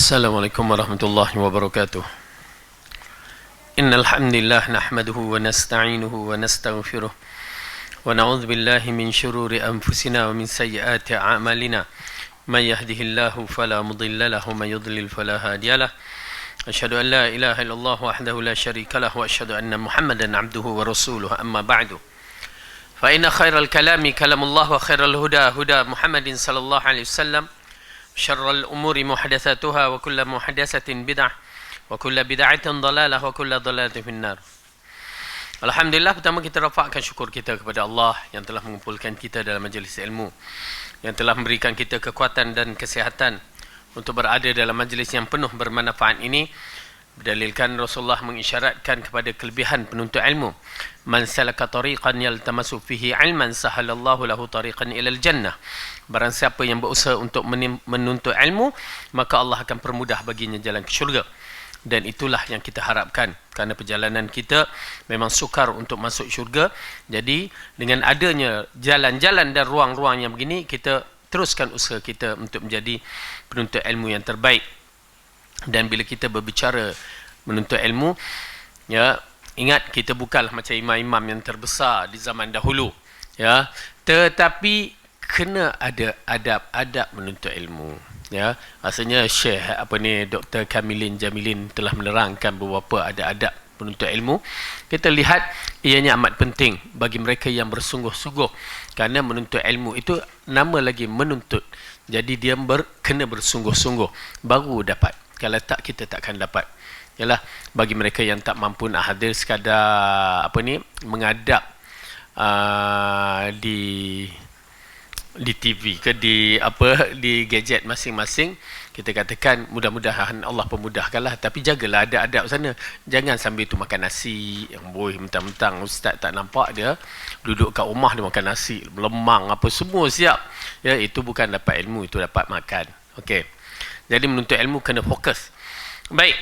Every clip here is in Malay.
Assalamualaikum warahmatullahi wabarakatuh. Innal hamdalillah nahmaduhu wa nasta'inuhu wa nastaghfiruh wa na'udzu billahi min shururi anfusina wa min sayyiati a'malina. May yahdihillahu fala mudilla lahu wa may yudlil fala hadiyalah. Asyhadu an la ilaha illallah wahdahu la syarika lahu wa asyhadu anna Muhammadan 'abduhu wa rasuluhu amma ba'du. Fa inna khairal kalami kalamullah wa khairal huda huda Muhammadin sallallahu alaihi wasallam. Syarrul umuri muhdatsatuha wa kullu muhdatsatin bid'ah wa kullu bid'atin dhalalah wa kullu dhalalatin finnar. Alhamdulillah, pertama kita rafakkan syukur kita kepada Allah yang telah mengumpulkan kita dalam majlis ilmu, yang telah memberikan kita kekuatan dan kesihatan untuk berada dalam majlis yang penuh bermanfaat ini. Berdalilkan Rasulullah mengisyaratkan kepada kelebihan penuntut ilmu. Man salaka tariqan yaltamasu fihi ilman sahalallahu lahu tariqan ilal jannah. Barang siapa yang berusaha untuk menuntut ilmu, maka Allah akan permudah baginya jalan ke syurga. Dan itulah yang kita harapkan, kerana perjalanan kita memang sukar untuk masuk syurga. Jadi dengan adanya jalan-jalan dan ruang-ruang yang begini, kita teruskan usaha kita untuk menjadi penuntut ilmu yang terbaik. Dan bila kita berbicara menuntut ilmu, ya, ingat kita bukanlah macam imam-imam yang terbesar di zaman dahulu, ya, tetapi kena ada adab-adab menuntut ilmu, ya. Rasanya Syekh Dr. Kamilin Jamilin telah menerangkan beberapa ada adab penuntut ilmu. Kita lihat ianya amat penting bagi mereka yang bersungguh-sungguh, kerana menuntut ilmu itu nama lagi menuntut. Jadi dia kena bersungguh-sungguh baru dapat. Kalau tak, kita takkan dapat. Yalah, bagi mereka yang tak mampu nak hadir sekadar mengadap di TV ke di gadget masing-masing, kita katakan mudah-mudahan Allah pemudahkanlah, tapi jagalah ada adab sana. Jangan sambil tu makan nasi yang mentang-mentang ustaz tak nampak dia duduk kat rumah dia makan nasi lemang apa semua siap, ya. Itu bukan dapat ilmu, itu dapat makan. Okey, jadi menuntut ilmu kena fokus. Baik,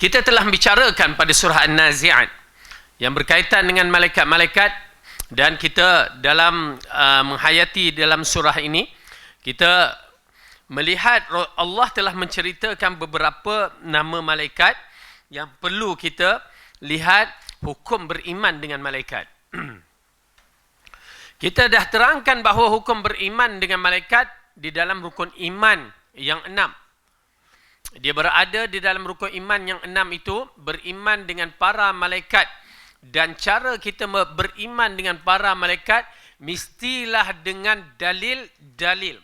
kita telah bicarakan pada surah An-Nazi'at yang berkaitan dengan malaikat-malaikat, dan kita dalam menghayati dalam surah ini, kita melihat Allah telah menceritakan beberapa nama malaikat yang perlu kita lihat hukum beriman dengan malaikat. Kita dah terangkan bahawa hukum beriman dengan malaikat di dalam rukun iman yang 6. Dia berada di dalam rukun iman yang 6 itu, beriman dengan para malaikat. Dan cara kita beriman dengan para malaikat mestilah dengan dalil-dalil.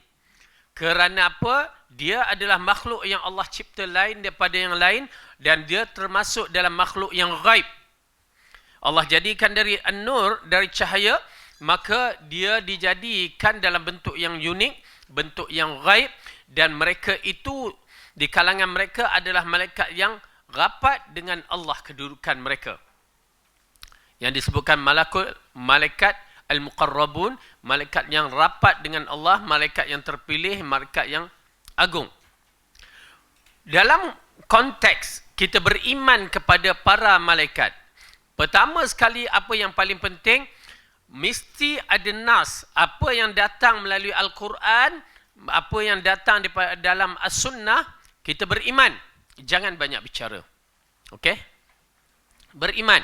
Kerana apa? Dia adalah makhluk yang Allah cipta lain daripada yang lain, dan dia termasuk dalam makhluk yang ghaib. Allah jadikan dari an-nur, dari cahaya, maka dia dijadikan dalam bentuk yang unik, bentuk yang ghaib, dan mereka itu di kalangan mereka adalah malaikat yang rapat dengan Allah kedudukan mereka. Yang disebutkan malaikat al-muqarrabun, malaikat yang rapat dengan Allah, malaikat yang terpilih, malaikat yang agung. Dalam konteks kita beriman kepada para malaikat, pertama sekali apa yang paling penting, mesti ada nas, apa yang datang melalui Al-Quran, apa yang datang dalam As-Sunnah, kita beriman. Jangan banyak bicara. Okey? Beriman.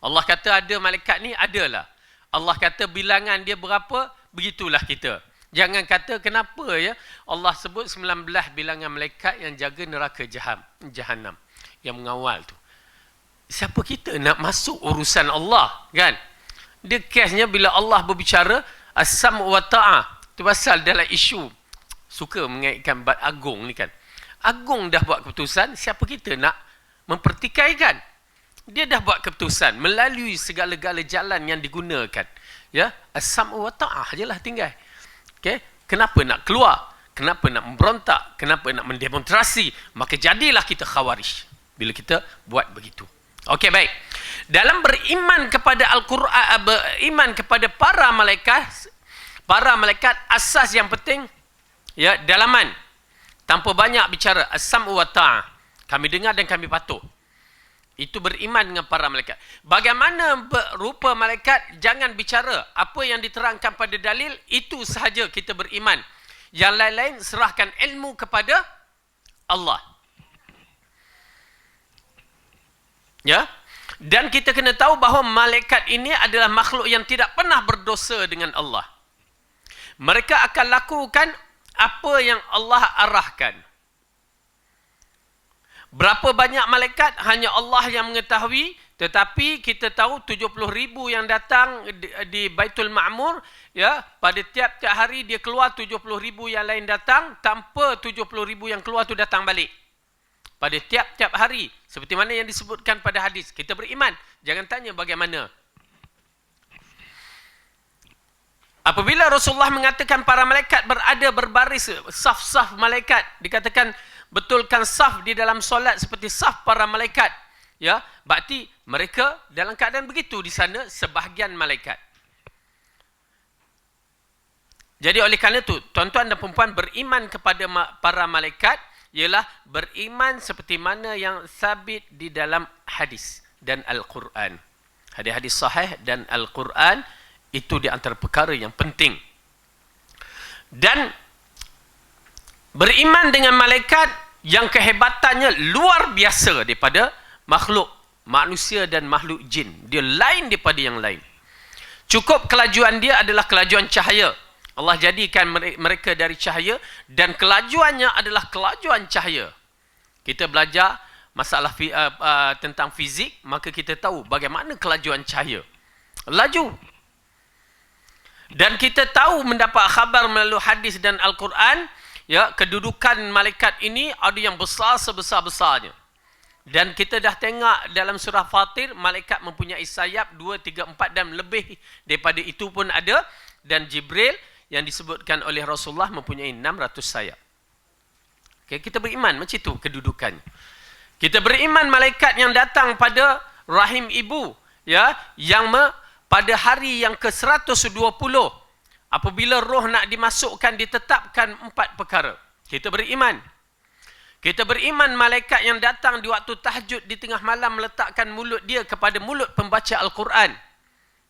Allah kata ada malaikat ni, adalah. Allah kata bilangan dia berapa, begitulah kita. Jangan kata kenapa ya Allah sebut 19 bilangan malaikat yang jaga neraka Jahannam, yang mengawal tu. Siapa kita nak masuk urusan Allah, kan? Dia kesnya bila Allah berbicara as-sam' wa ta'ah. Itu pasal dalam isu suka mengaitkan bab agung ni, kan. Agung dah buat keputusan, siapa kita nak mempertikaikan? Dia dah buat keputusan melalui segala-gala jalan yang digunakan. Ya, as-sam' wa ta'ah jelah tinggal. Okey, kenapa nak keluar? Kenapa nak memberontak? Kenapa nak mendemonstrasi? Maka jadilah kita khawarij bila kita buat begitu. Okey, baik. Dalam beriman kepada Al-Quran, beriman kepada para malaikat, asas yang penting, ya, dalaman. Tanpa banyak bicara, as-sam'u wa ta'ah. Kami dengar dan kami patuh. Itu beriman dengan para malaikat. Bagaimana rupa malaikat, jangan bicara. Apa yang diterangkan pada dalil, itu sahaja kita beriman. Yang lain-lain serahkan ilmu kepada Allah. Ya. Dan kita kena tahu bahawa malaikat ini adalah makhluk yang tidak pernah berdosa dengan Allah. Mereka akan lakukan apa yang Allah arahkan. Berapa banyak malaikat hanya Allah yang mengetahui, tetapi kita tahu 70,000 yang datang di Baitul Ma'mur, ya, pada tiap-tiap hari dia keluar 70,000 yang lain datang, tanpa 70,000 yang keluar tu datang balik. Pada tiap-tiap hari, seperti mana yang disebutkan pada hadis. Kita beriman, jangan tanya bagaimana. Apabila Rasulullah mengatakan para malaikat berada berbaris, saf-saf malaikat, dikatakan betulkan saf di dalam solat seperti saf para malaikat. Ya, berarti mereka dalam keadaan begitu di sana sebahagian malaikat. Jadi oleh kerana itu, tuan-tuan dan puan-puan, beriman kepada para malaikat ialah beriman seperti mana yang sabit di dalam hadis dan Al-Quran. Hadis-hadis sahih dan Al-Quran itu di antara perkara yang penting. Dan beriman dengan malaikat yang kehebatannya luar biasa daripada makhluk manusia dan makhluk jin. Dia lain daripada yang lain. Cukup kelajuan dia adalah kelajuan cahaya. Allah jadikan mereka dari cahaya dan kelajuannya adalah kelajuan cahaya. Kita belajar masalah tentang fizik, maka kita tahu bagaimana kelajuan cahaya. Laju. Dan kita tahu mendapat khabar melalui hadis dan Al-Quran, ya, kedudukan malaikat ini ada yang besar sebesar-besarnya. Dan kita dah tengok dalam surah Fatir, malaikat mempunyai sayap 2, 3, 4 dan lebih daripada itu pun ada. Dan Jibril yang disebutkan oleh Rasulullah mempunyai 600 sayap. Okay, kita beriman macam itu kedudukannya. Kita beriman malaikat yang datang pada rahim ibu, ya, yang pada hari yang ke-120, apabila roh nak dimasukkan, ditetapkan 4 perkara. Kita beriman. Kita beriman malaikat yang datang di waktu tahajud di tengah malam meletakkan mulut dia kepada mulut pembaca Al-Quran.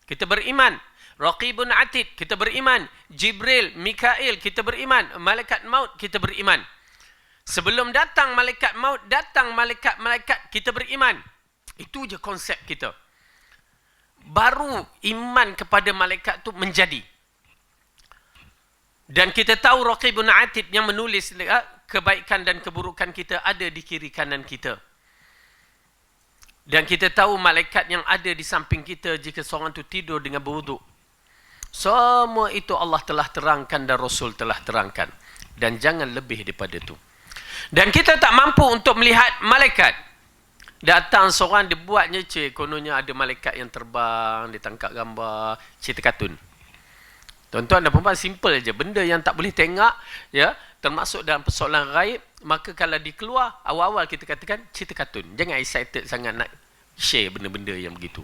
Kita beriman. Raqibun Atid, kita beriman. Jibril, Mikail, kita beriman. Malaikat maut, kita beriman. Sebelum datang malaikat maut, datang malaikat-malaikat, kita beriman. Itu je konsep kita. Baru iman kepada malaikat tu menjadi. Dan kita tahu Raqibun Atid yang menulis kebaikan dan keburukan kita ada di kiri kanan kita. Dan kita tahu malaikat yang ada di samping kita jika seorang tu tidur dengan berwuduk. Semua itu Allah telah terangkan dan Rasul telah terangkan. Dan jangan lebih daripada itu. Dan kita tak mampu untuk melihat malaikat. Datang seorang dia buatnya kononnya ada malaikat yang terbang, dia tangkap gambar, cerita kartun. Tuan-tuan dan puan-puan, simple je. Benda yang tak boleh tengok, ya, termasuk dalam persoalan gaib, maka kalau dikeluar, awal-awal kita katakan cerita kartun. Jangan excited sangat nak share benda-benda yang begitu.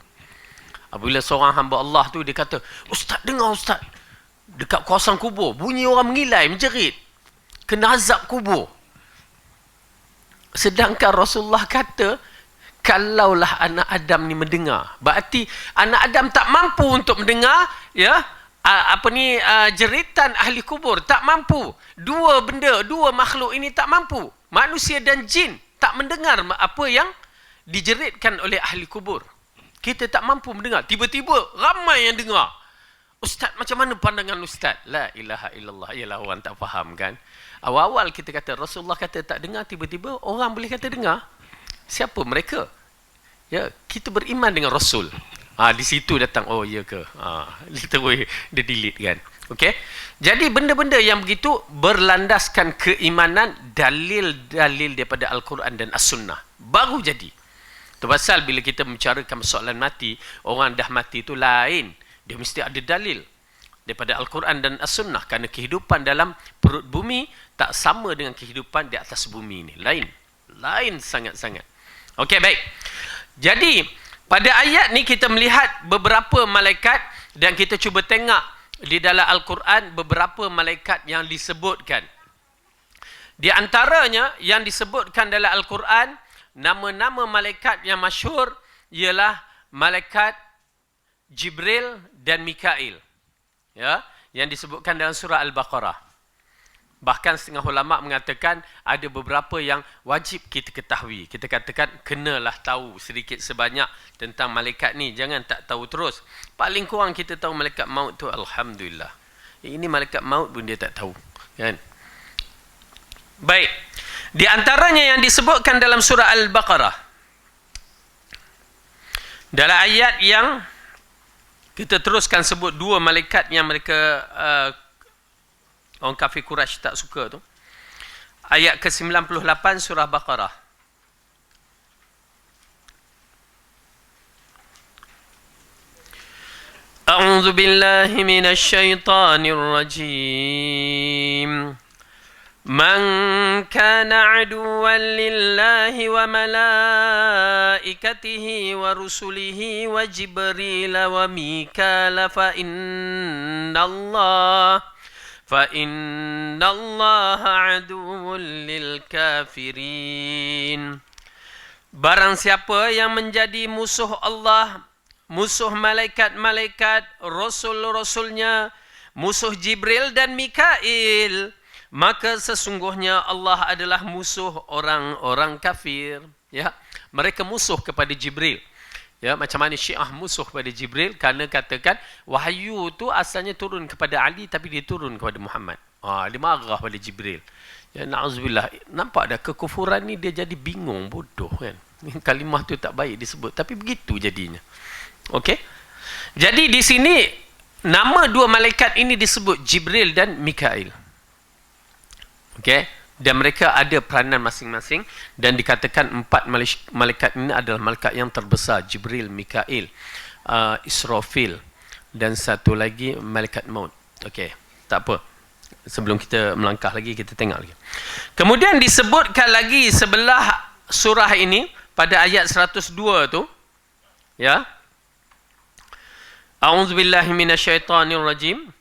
Apabila seorang hamba Allah tu dia kata, "Ustaz, dengar Ustaz, dekat kawasan kubur, bunyi orang mengilai, menjerit. Kena azab kubur." Sedangkan Rasulullah kata, kalaulah anak Adam ni mendengar, berarti anak Adam tak mampu untuk mendengar, ya, jeritan ahli kubur, tak mampu. Dua makhluk ini tak mampu. Manusia dan jin tak mendengar apa yang dijeritkan oleh ahli kubur. Kita tak mampu mendengar. Tiba-tiba ramai yang dengar. Ustaz, macam mana pandangan Ustaz? La ilaha illallah. Yalah, orang tak faham kan. Awal-awal kita kata, Rasulullah kata tak dengar, tiba-tiba orang boleh kata dengar. Siapa mereka? Ya, kita beriman dengan Rasul. Di situ datang, oh ya ke? Literally dia delete kan. Okey. Jadi benda-benda yang begitu berlandaskan keimanan, dalil-dalil daripada Al-Quran dan As-Sunnah. Baru jadi. Itu pasal bila kita membicarakan persoalan mati, orang dah mati itu lain. Dia mesti ada dalil daripada Al-Quran dan As-Sunnah. Kerana kehidupan dalam perut bumi tak sama dengan kehidupan di atas bumi ini. Lain sangat-sangat. Okey, baik. Jadi, pada ayat ni kita melihat beberapa malaikat dan kita cuba tengok di dalam Al-Quran beberapa malaikat yang disebutkan. Di antaranya yang disebutkan dalam Al-Quran, nama-nama malaikat yang masyhur ialah malaikat Jibril dan Mikail. Ya, yang disebutkan dalam surah Al-Baqarah. Bahkan setengah ulama mengatakan ada beberapa yang wajib kita ketahui. Kita katakan kenalah tahu sedikit sebanyak tentang malaikat ni. Jangan tak tahu terus. Paling kurang kita tahu malaikat maut tu, alhamdulillah. Ini malaikat maut pun dia tak tahu, kan? Baik. Di antaranya yang disebutkan dalam surah Al-Baqarah, dalam ayat yang kita teruskan sebut dua malaikat yang mereka orang kafir Quraisy tak suka tu. Ayat ke-98 surah Baqarah. A'udzu billahi minasy syaithanir rajim. Man kana aduwwan lillahi wa malaikatihi wa rusulihi wa Jibril wa Mikala fa innallaha aduwwun lil kafirin. Barang siapa yang menjadi musuh Allah, musuh malaikat-malaikat, rasul-rasulnya, musuh Jibril dan Mikail, maka sesungguhnya Allah adalah musuh orang-orang kafir. Ya, mereka musuh kepada Jibril. Ya, macam mana Syiah musuh kepada Jibril kerana katakan wahyu tu asalnya turun kepada Ali tapi dia turun kepada Muhammad. Dia marah pada Jibril. Ya, na'udzubillah. Nampak dah kekufuran ni dia jadi bingung, bodoh kan. Kalimah tu tak baik disebut tapi begitu jadinya. Okey. Jadi di sini nama dua malaikat ini disebut Jibril dan Mikail. Okey. Dan mereka ada peranan masing-masing dan dikatakan empat malaikat ini adalah malaikat yang terbesar, Jibril, Mikail, Israfil dan satu lagi malaikat maut. Okey, tak apa. Sebelum kita melangkah lagi, kita tengok lagi. Kemudian disebutkan lagi sebelah surah ini pada ayat 102 tu, ya. A'udzubillahi minasyaitonirrajim.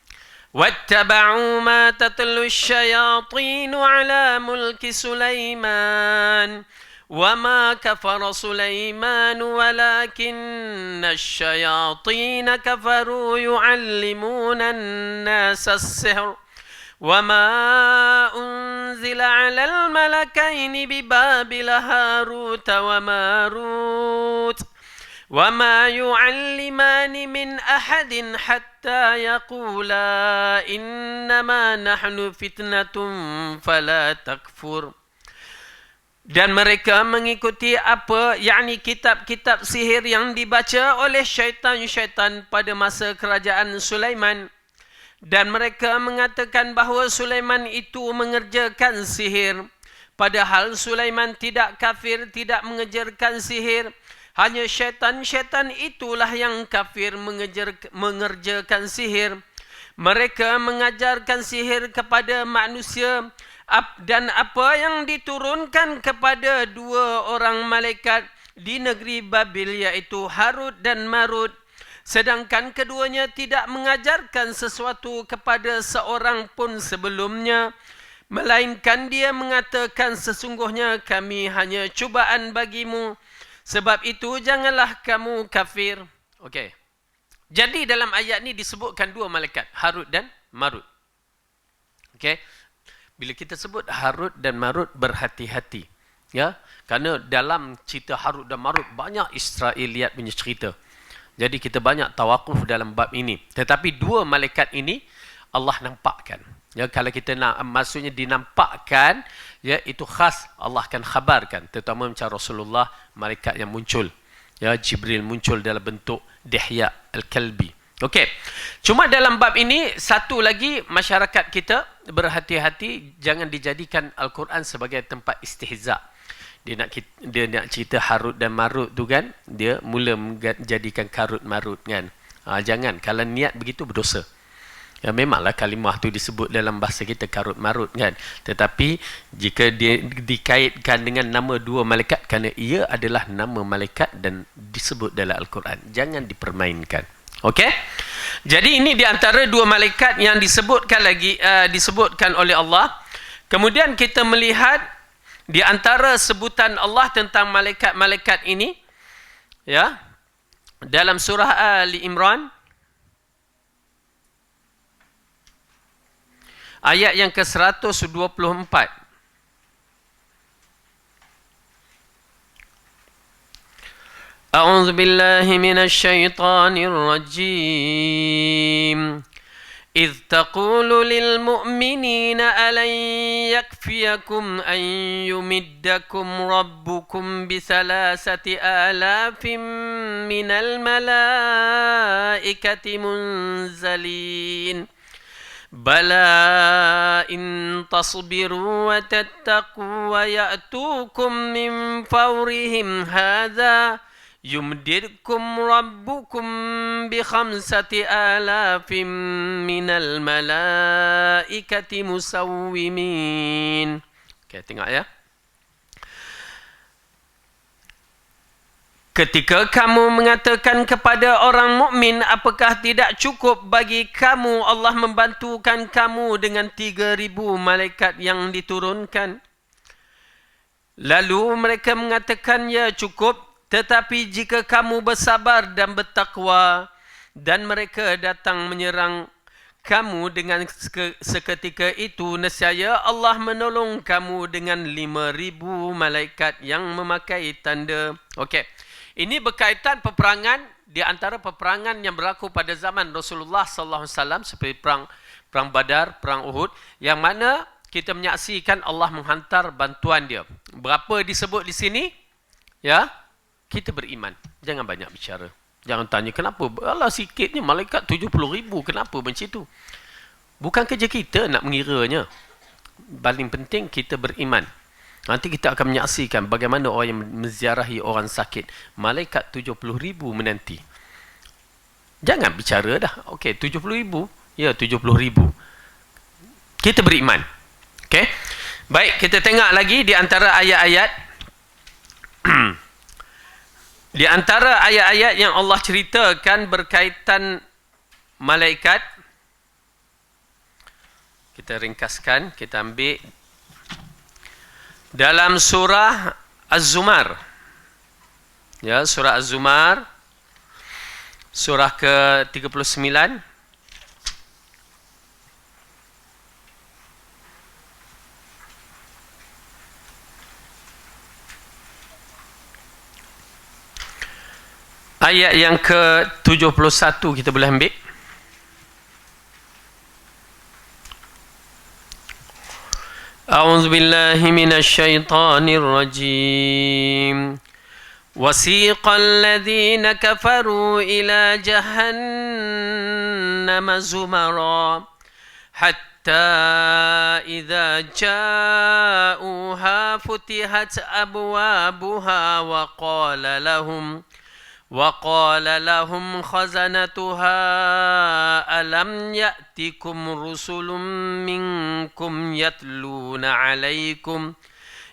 واتبعوا ما تتلو الشياطين على ملك سليمان وما كفر سليمان ولكن الشياطين كفروا يعلمون الناس السحر وما أنزل على الملكين ببابل هاروت وماروت وما يعلمان من أحد حتى يقولا إنما نحن فتنة فلا تكفر. Dan mereka mengikuti apa, yakni kitab-kitab sihir yang dibaca oleh syaitan-syaitan pada masa kerajaan Sulaiman. Dan mereka mengatakan bahawa Sulaiman itu mengerjakan sihir. Padahal Sulaiman tidak kafir, tidak mengerjakan sihir. Hanya syaitan-syaitan itulah yang kafir mengerjakan sihir. Mereka mengajarkan sihir kepada manusia dan apa yang diturunkan kepada dua orang malaikat di negeri Babil, iaitu Harut dan Marut. Sedangkan keduanya tidak mengajarkan sesuatu kepada seorang pun sebelumnya. Melainkan dia mengatakan sesungguhnya kami hanya cubaan bagimu. Sebab itu janganlah kamu kafir. Okey. Jadi dalam ayat ni disebutkan dua malaikat, Harut dan Marut. Okey. Bila kita sebut Harut dan Marut, berhati-hati. Ya, kerana dalam cerita Harut dan Marut banyak Israeliat punya cerita. Jadi kita banyak tawakuf dalam bab ini. Tetapi dua malaikat ini Allah nampakkan. Ya, kalau kita nak, maksudnya dinampakkan, ya, itu khas Allah akan khabarkan, terutama macam Rasulullah, malaikat yang muncul, ya, Jibril muncul dalam bentuk Dihya Al-Kalbi. Okey. Cuma dalam bab ini satu lagi, masyarakat kita berhati-hati jangan dijadikan Al-Quran sebagai tempat istihza. Dia nak cerita Harut dan Marut tu kan, dia mula menjadikan Karut Marut kan. Jangan, kalau niat begitu berdosa. Ya, memanglah kalimah tu disebut dalam bahasa kita Karut Marut kan. Tetapi jika dia dikaitkan dengan nama dua malaikat, kerana ia adalah nama malaikat dan disebut dalam Al-Quran, jangan dipermainkan. Okey? Jadi ini di antara dua malaikat yang disebutkan lagi, disebutkan oleh Allah. Kemudian kita melihat di antara sebutan Allah tentang malaikat-malaikat ini, ya, dalam surah Ali Imran Ayat yang ke-124. أعوذ بالله من الشيطان الرجيم إذ تقول للمؤمنين ألن يكفيكم أن يمدكم ربكم ب3 آلاف من الملائكة منزلين بلى إن تصبروا وتتقوا ويأتوكم من فورهم هذا يمددكم ربكم ب5 آلاف من الملائكة مسومين. Okay, tengok ya. Ketika kamu mengatakan kepada orang mukmin, apakah tidak cukup bagi kamu Allah membantukan kamu dengan 3,000 malaikat yang diturunkan? Lalu mereka mengatakan, ya cukup. Tetapi jika kamu bersabar dan bertakwa dan mereka datang menyerang kamu dengan seketika itu, nescaya Allah menolong kamu dengan 5,000 malaikat yang memakai tanda. Okey. Ini berkaitan peperangan di antara peperangan yang berlaku pada zaman Rasulullah sallallahu alaihi wasallam seperti perang Badar, perang Uhud, yang mana kita menyaksikan Allah menghantar bantuan dia. Berapa disebut di sini? Ya. Kita beriman. Jangan banyak bicara. Jangan tanya kenapa. Allah sikitnya malaikat 70,000. Kenapa macam itu? Bukan kerja kita nak mengiranya. Paling penting kita beriman. Nanti kita akan menyaksikan bagaimana orang yang menziarahi orang sakit. Malaikat 70,000 menanti. Jangan bicara dah. Okey, 70,000. Ya, 70,000. Kita beriman. Okey. Baik, kita tengok lagi di antara ayat-ayat. Di antara ayat-ayat yang Allah ceritakan berkaitan malaikat, kita ringkaskan, kita ambil dalam surah Az-Zumar. Ya, surah Az-Zumar, surah ke-39. Ayat yang ke-71 kita boleh ambil. A'udzu billahi minasy syaithanir rajim. Wasiqal ladzina kafaru ila jahannam zumara hatta idza ja'uha futihat abwabuha وقال لهم خزنتها ألم يأتكم رسل منكم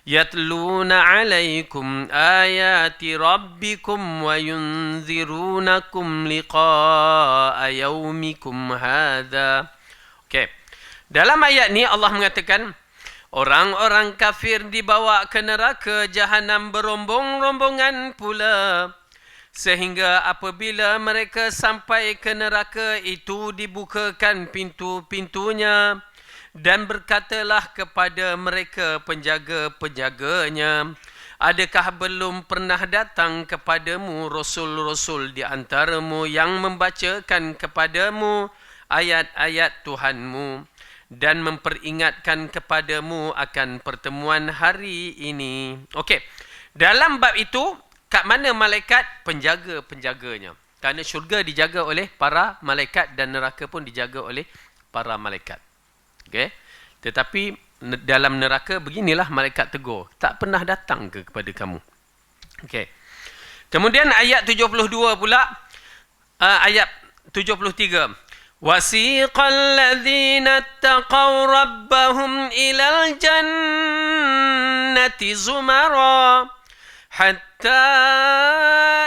يتلون عليكم آيات ربكم وينذرونكم لقاء يومكم هذا. Okay. Dalam ayat ni Allah mengatakan orang-orang kafir dibawa ke neraka jahanam berombong-rombongan pula. Sehingga apabila mereka sampai ke neraka itu dibukakan pintu-pintunya dan berkatalah kepada mereka penjaga-penjaganya, adakah belum pernah datang kepadamu rasul-rasul di antaramu yang membacakan kepadamu ayat-ayat Tuhanmu dan memperingatkan kepadamu akan pertemuan hari ini. Okey. Dalam bab itu, kat mana malaikat? Penjaga-penjaganya. Kerana syurga dijaga oleh para malaikat dan neraka pun dijaga oleh para malaikat. Okay? Tetapi dalam neraka beginilah malaikat tegur. Tak pernah datang kepada kamu. Okay. Kemudian ayat 72 pula. Ayat 73. Wasiqal ladzina taqaw rabbahum ilal jannati zumara. حتى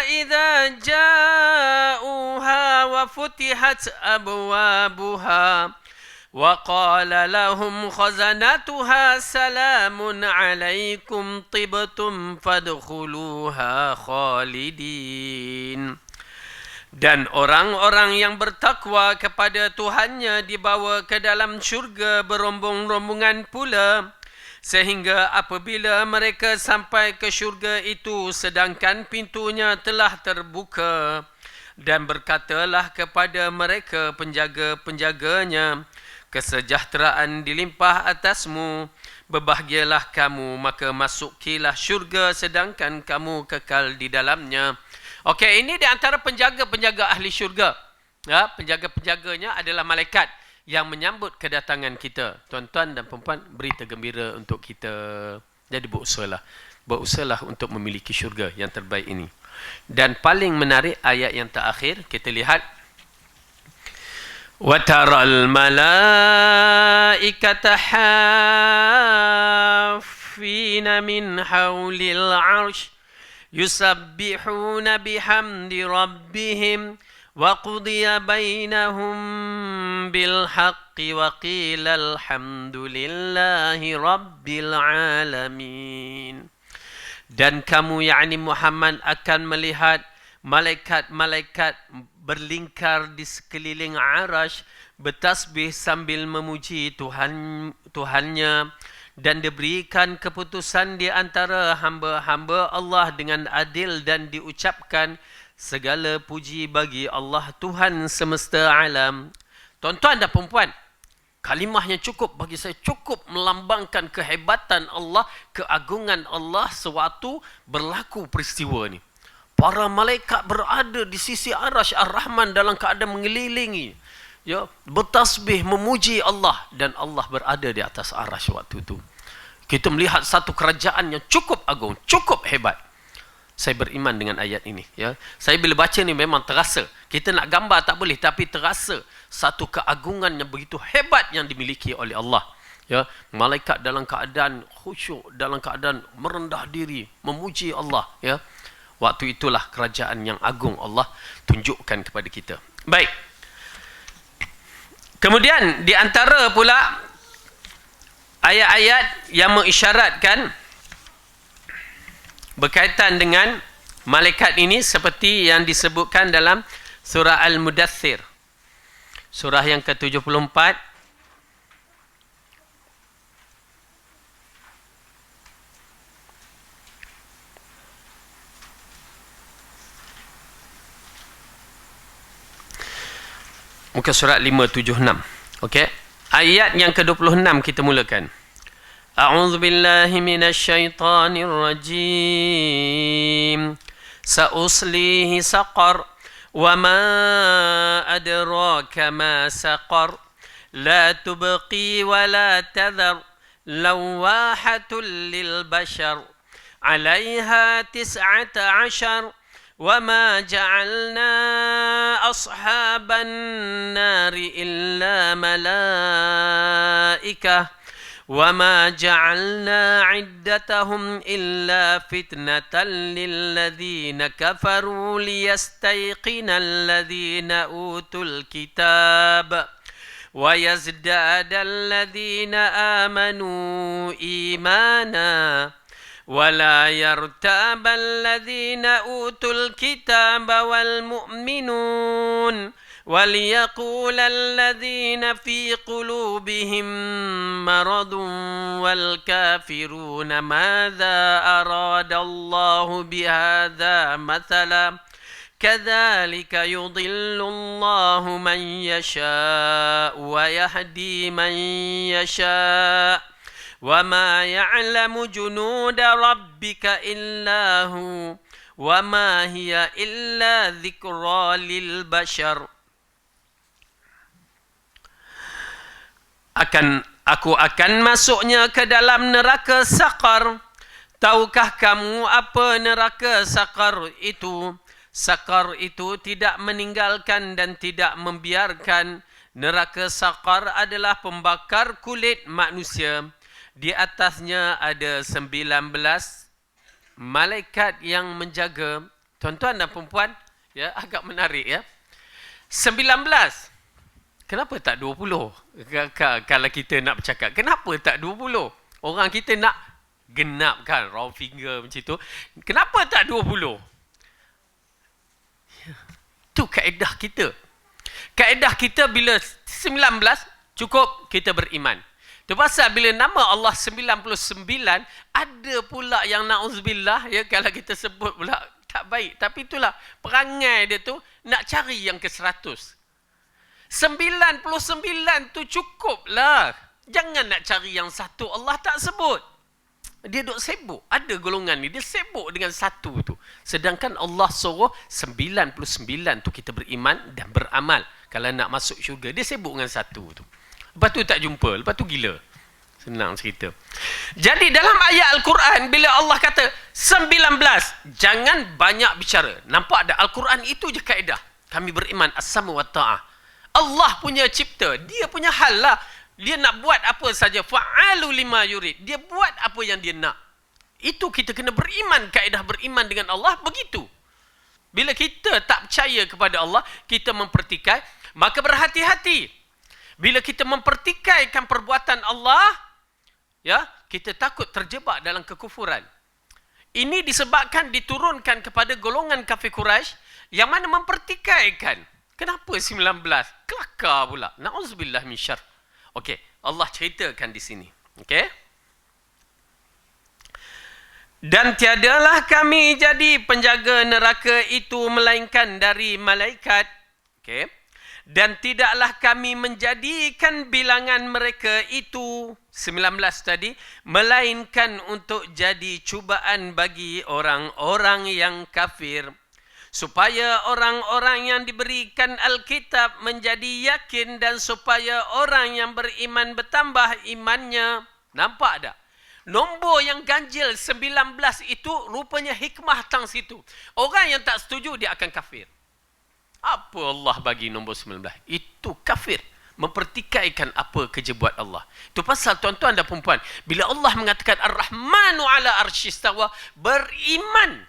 إذا جاءوها وفتحت أبوابها وقال لهم خزنتها سلام عليكم طبتم فادخلوها خالدين. Dan orang-orang yang bertakwa kepada Tuhannya dibawa ke dalam syurga berombong-rombongan pula. Sehingga apabila mereka sampai ke syurga itu sedangkan pintunya telah terbuka. Dan berkatalah kepada mereka penjaga-penjaganya, kesejahteraan dilimpah atasmu. Berbahagialah kamu, maka masukilah syurga sedangkan kamu kekal di dalamnya. Okey, ini di antara penjaga-penjaga ahli syurga. Ya, penjaga-penjaganya adalah malaikat yang menyambut kedatangan kita. Tuan-tuan dan puan-puan, berita gembira untuk kita. Jadi berusahalah untuk memiliki syurga yang terbaik ini. Dan paling menarik ayat yang terakhir, kita lihat. وَتَرَى الْمَلَائِكَةَ حَافِّينَ مِنْ حَوْلِ الْعَرْشِ يُسَبِّحُونَ بِحَمْدِ رَبِّهِمْ وَقُضِيَ بَيْنَهُمْ بِالْحَقِّ وَقِيلَ الْحَمْدُ لِلَّهِ رَبِّ الْعَالَمِينَ. Dan kamu yakni Muhammad akan melihat malaikat-malaikat berlingkar di sekeliling arash bertasbih sambil memuji Tuhannya, dan diberikan keputusan di antara hamba-hamba Allah dengan adil, dan diucapkan segala puji bagi Allah Tuhan semesta alam. Tuan-tuan dan puan-puan, kalimahnya cukup bagi saya, cukup melambangkan kehebatan Allah, keagungan Allah sewaktu berlaku peristiwa ni. Para malaikat berada di sisi arash Ar-Rahman dalam keadaan mengelilingi, ya, bertasbih memuji Allah, dan Allah berada di atas arash waktu itu. Kita melihat satu kerajaan yang cukup agung, cukup hebat. Saya beriman dengan ayat ini, ya. Saya bila baca ni memang terasa. Kita nak gambar tak boleh, tapi terasa satu keagungan yang begitu hebat yang dimiliki oleh Allah. Ya, malaikat dalam keadaan khusyuk, dalam keadaan merendah diri, memuji Allah, ya. Waktu itulah kerajaan yang agung Allah tunjukkan kepada kita. Baik. Kemudian di antara pula ayat-ayat yang mengisyaratkan berkaitan dengan malaikat ini seperti yang disebutkan dalam surah Al-Mudaththir. Surah yang ke-74. Muka surat 576. Okey. Ayat yang ke-26 kita mulakan. A'udzu billahi minasyaitonir rajim. Sa'uslihi saqar wa ma adraka ma saqar. La tubqi wa la tadhar. Lawahatul lil bashar. 'Alaiha 19. وما جعلنا أصحاب النار إلا ملائكة وما جعلنا عدتهم إلا فتنة للذين كفروا ليستيقن الذين أوتوا الكتاب ويزداد الذين آمنوا إيمانا ولا يرتاب الذين أوتوا الكتاب والمؤمنون وليقول الذين في قلوبهم مرض والكافرون ماذا أراد الله بهذا مثلا كذلك يضل الله من يشاء ويهدي من يشاء وما يعلم جنود ربك إلا هو وما هي إلا ذكرى للبشر. Aku akan masuknya ke dalam neraka Saqar. Tahukah kamu apa neraka Saqar itu? Saqar itu tidak meninggalkan dan tidak membiarkan. Neraka Saqar adalah pembakar kulit manusia. Di atasnya ada 19 malaikat yang menjaga. Tuan-tuan dan perempuan, ya, agak menarik, ya. 19. Kenapa tak 20? Kalau kita nak bercakap, kenapa tak 20? Orang kita nak genapkan round finger macam tu. Kenapa tak 20? Itu kaedah kita. Kaedah kita bila 19, cukup kita beriman. Itu pasal bila nama Allah 99, ada pula yang na'udzubillah, ya, kalau kita sebut pula tak baik. Tapi itulah perangai dia tu, nak cari yang ke 100. 99 tu cukup lah. Jangan nak cari yang satu. Allah tak sebut. Dia duk sibuk. Ada golongan ni, dia sibuk dengan satu tu. Sedangkan Allah suruh 99 tu kita beriman dan beramal. Kalau nak masuk syurga, dia sibuk dengan satu tu. Lepas tu tak jumpa. Lepas tu gila. Senang cerita. Jadi dalam ayat Al-Quran, bila Allah kata 19, jangan banyak bicara. Nampak tak? Al-Quran itu je kaedah. Kami beriman as-samu wa ta'ah. Allah punya cipta. Dia punya hal lah. Dia nak buat apa saja. Fa'alu lima yurid. Dia buat apa yang dia nak. Itu kita kena beriman. Kaedah beriman dengan Allah begitu. Bila kita tak percaya kepada Allah, kita mempertikai, maka berhati-hati. Bila kita mempertikaikan perbuatan Allah, ya, kita takut terjebak dalam kekufuran. Ini disebabkan diturunkan kepada golongan kafir Quraisy yang mana mempertikaikan. Kenapa 19? Kelakar pula. Na'udzubillah min syarr. Okey, Allah ceritakan di sini. Okey. Dan tiadalah kami jadi penjaga neraka itu melainkan dari malaikat. Okey. Dan tidaklah kami menjadikan bilangan mereka itu 19 tadi melainkan untuk jadi cubaan bagi orang-orang yang kafir, supaya orang-orang yang diberikan Alkitab menjadi yakin dan supaya orang yang beriman bertambah imannya. Nampak tak? Nombor yang ganjil 19 itu rupanya hikmah tang situ. Orang yang tak setuju dia akan kafir. Apa Allah bagi nombor 19? Itu kafir. Mempertikaikan apa kerja buat Allah. Itu pasal tuan-tuan dan perempuan, bila Allah mengatakan Ar-Rahmanu ala arsyistawa, beriman.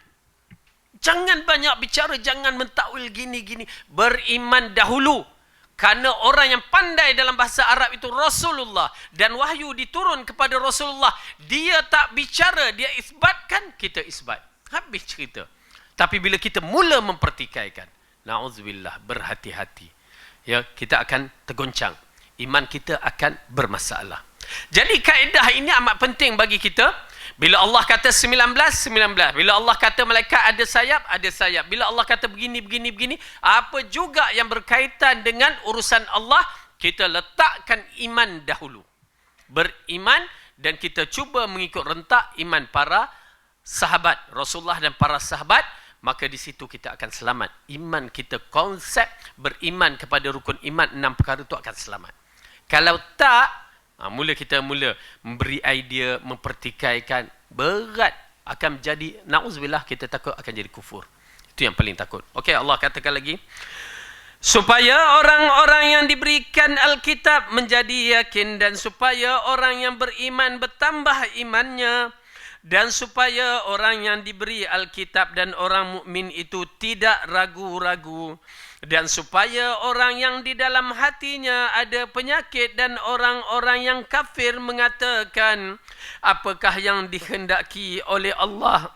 Jangan banyak bicara, jangan mentakwil gini-gini. Beriman dahulu. Kerana orang yang pandai dalam bahasa Arab itu Rasulullah. Dan wahyu diturun kepada Rasulullah. Dia tak bicara, dia isbatkan, kita isbat. Habis cerita. Tapi bila kita mula mempertikaikan, na'udzubillah, berhati-hati. Ya, kita akan tergoncang. Iman kita akan bermasalah. Jadi kaedah ini amat penting bagi kita. Bila Allah kata 19, 19. Bila Allah kata malaikat ada sayap, ada sayap. Bila Allah kata begini, begini, begini. Apa juga yang berkaitan dengan urusan Allah, kita letakkan iman dahulu. Beriman dan kita cuba mengikut rentak iman para sahabat Rasulullah dan para sahabat. Maka di situ kita akan selamat. Iman kita, konsep beriman kepada rukun iman 6 perkara itu akan selamat. Kalau tak, kita mula memberi idea, mempertikaikan, berat akan menjadi, na'udzubillah, kita takut akan jadi kufur. Itu yang paling takut. Okey, Allah katakan lagi, supaya orang-orang yang diberikan Alkitab menjadi yakin dan supaya orang yang beriman bertambah imannya. Dan supaya orang yang diberi Alkitab dan orang mukmin itu tidak ragu-ragu. Dan supaya orang yang di dalam hatinya ada penyakit dan orang-orang yang kafir mengatakan, apakah yang dikehendaki oleh Allah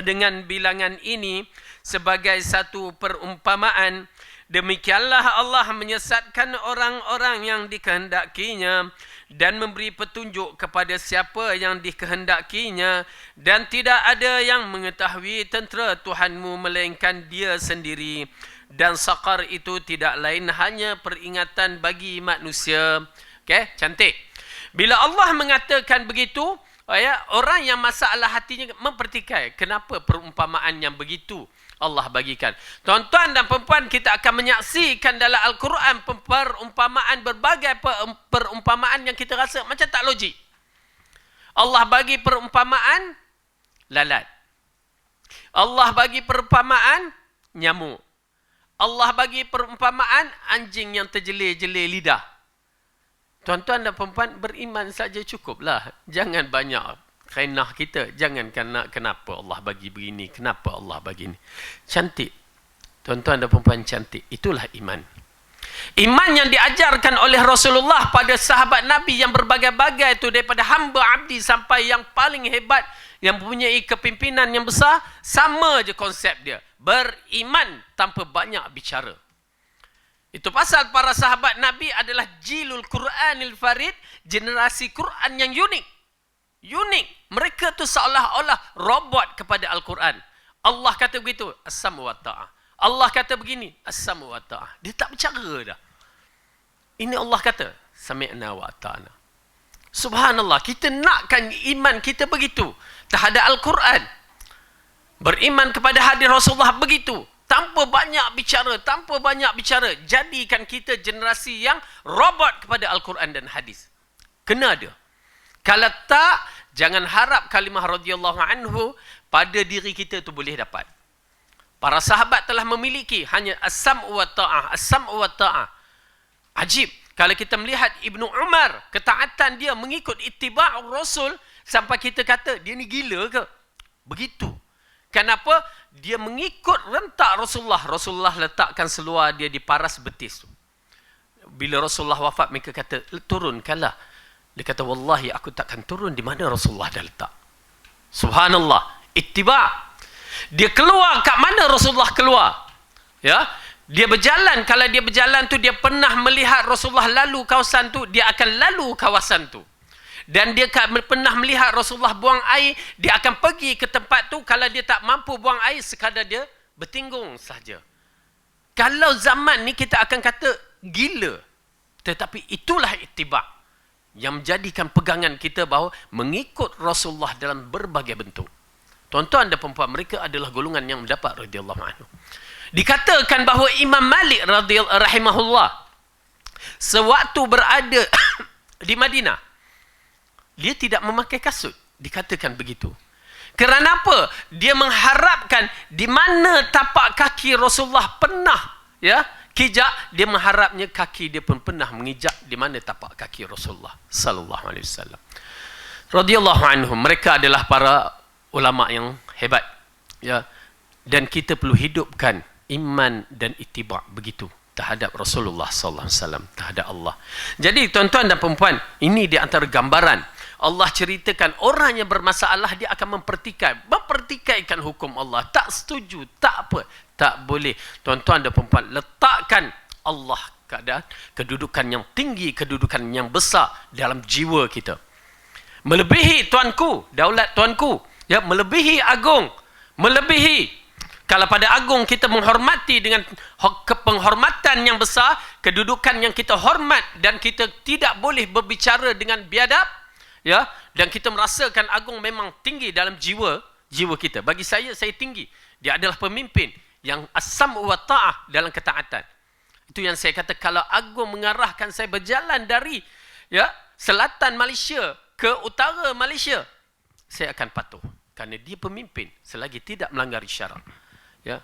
dengan bilangan ini sebagai satu perumpamaan. Demikianlah Allah menyesatkan orang-orang yang dikehendakinya dan memberi petunjuk kepada siapa yang dikehendakinya, dan tidak ada yang mengetahui tentera Tuhanmu melainkan Dia sendiri, dan saqar itu tidak lain hanya peringatan bagi manusia. Okey, cantik. Bila Allah mengatakan begitu, ya, orang yang masalah hatinya mempertikai. Kenapa perumpamaan yang begitu Allah bagikan? Tuan-tuan dan perempuan, kita akan menyaksikan dalam Al-Quran perumpamaan, berbagai perumpamaan yang kita rasa macam tak logik. Allah bagi perumpamaan lalat. Allah bagi perumpamaan nyamuk. Allah bagi perumpamaan anjing yang terjelir-jelir lidah. Tuan-tuan dan perempuan, beriman saja cukuplah. Jangan banyak kainah kita. Jangan kenapa Allah bagi begini, kenapa Allah bagi ini. Cantik. Tuan-tuan dan perempuan, cantik. Itulah iman. Iman yang diajarkan oleh Rasulullah pada sahabat Nabi yang berbagai-bagai itu, daripada hamba abdi sampai yang paling hebat, yang mempunyai kepimpinan yang besar, sama je konsep dia. Beriman tanpa banyak bicara. Itu pasal para sahabat Nabi adalah jilul Quranil Farid, generasi Quran yang unik. Unik. Mereka tu seolah-olah robot kepada Al-Quran. Allah kata begitu, as-samu wa ta'ah. Allah kata begini, as-samu wa ta'ah. Dia tak bercara dah. Ini Allah kata, sami'na wa ta'ana. Subhanallah, kita nakkan iman kita begitu terhadap Al-Quran. Beriman kepada hadis Rasulullah begitu. Tanpa banyak bicara. Jadikan kita generasi yang robot kepada Al-Quran dan hadis. Kena ada. Kalau tak, jangan harap kalimah radhiyallahu anhu pada diri kita tu boleh dapat. Para sahabat telah memiliki hanya as-sam'u wa ta'ah, as-sam'u wa ta'ah. Ajib. Kalau kita melihat Ibnu Umar, ketaatan dia mengikut ittiba'ur Rasul, sampai kita kata, dia ni gila ke? Begitu. Kenapa? Dia mengikut rentak Rasulullah. Rasulullah letakkan seluar dia di paras betis tu. Bila Rasulullah wafat, mereka kata, turunkanlah. Dia kata, wallahi aku takkan turun di mana Rasulullah dah letak. Subhanallah. Ittiba'. Dia keluar kat mana Rasulullah keluar. Ya. Dia berjalan. Kalau dia berjalan tu, dia pernah melihat Rasulullah lalu kawasan tu, dia akan lalu kawasan tu. Dan dia pernah melihat Rasulullah buang air, dia akan pergi ke tempat tu. Kalau dia tak mampu buang air, sekadar dia bertinggung sahaja. Kalau zaman ni kita akan kata gila. Tetapi itulah ittiba' yang menjadikan pegangan kita bahawa mengikut Rasulullah dalam berbagai bentuk. Tuan-tuan dan perempuan, mereka adalah golongan yang mendapat radhiyallahu anhu. Dikatakan bahawa Imam Malik rahimahullah sewaktu berada di Madinah, dia tidak memakai kasut. Dikatakan begitu. Kerana apa? Dia mengharapkan di mana tapak kaki Rasulullah pernah kijak, dia mengharapnya kaki dia pun pernah mengijak di mana tapak kaki Rasulullah sallallahu alaihi wasallam. Radhiyallahu anhum, mereka adalah para ulama yang hebat. Ya. Dan kita perlu hidupkan iman dan ittiba' begitu terhadap Rasulullah sallallahu alaihi wasallam, terhadap Allah. Jadi tuan-tuan dan perempuan, ini di antara gambaran Allah ceritakan orang yang bermasalah, dia akan mempertikaikan hukum Allah. Tak setuju, tak apa, tak boleh. Tuan-tuan dan perempuan, letakkan Allah keadaan kedudukan yang tinggi, kedudukan yang besar dalam jiwa kita. Melebihi tuanku, daulat tuanku, ya, melebihi agung, melebihi. Kalau pada agung kita menghormati dengan penghormatan yang besar, kedudukan yang kita hormat, dan kita tidak boleh berbicara dengan biadab, ya, dan kita merasakan agung memang tinggi dalam jiwa kita. Bagi saya tinggi. Dia adalah pemimpin yang as-sam'u wa ta'ah dalam ketaatan. Itu yang saya kata, kalau agung mengarahkan saya berjalan dari selatan Malaysia ke utara Malaysia, saya akan patuh. Kerana dia pemimpin selagi tidak melanggar syarak. Ya,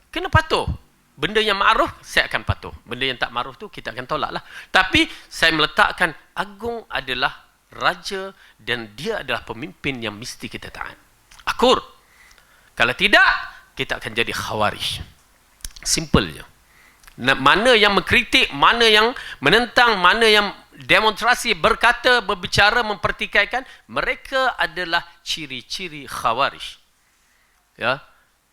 kena patuh. Benda yang ma'ruf, saya akan patuh. Benda yang tak ma'ruf tu, kita akan tolak lah. Tapi, saya meletakkan agung adalah raja dan dia adalah pemimpin yang mesti kita taat. Akur. Kalau tidak, kita akan jadi khawarij. Simple je. Mana yang mengkritik, mana yang menentang, mana yang demonstrasi, berkata, berbicara, mempertikaikan, mereka adalah ciri-ciri khawarij. Ya.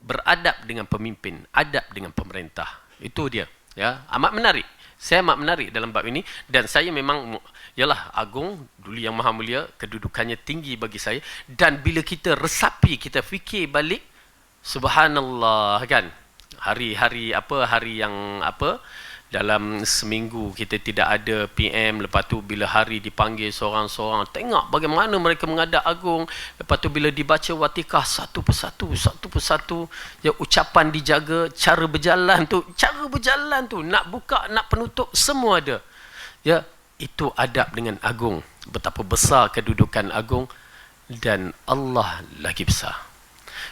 Beradab dengan pemimpin, adab dengan pemerintah. Itu dia. Ya, amat menarik. Saya amat menarik dalam bab ini, dan saya memang yalah agung, dulu yang maha mulia, kedudukannya tinggi bagi saya. Dan bila kita resapi, kita fikir balik, subhanallah kan. Hari yang dalam seminggu kita tidak ada PM, lepas tu bila hari dipanggil seorang-seorang, tengok bagaimana mereka menghadap agung, lepas tu bila dibaca watikah satu persatu, ya, ucapan dijaga, cara berjalan tu, nak buka, nak penutup, semua ada. Ya, itu adab dengan agung. Betapa besar kedudukan agung, dan Allah lagi besar.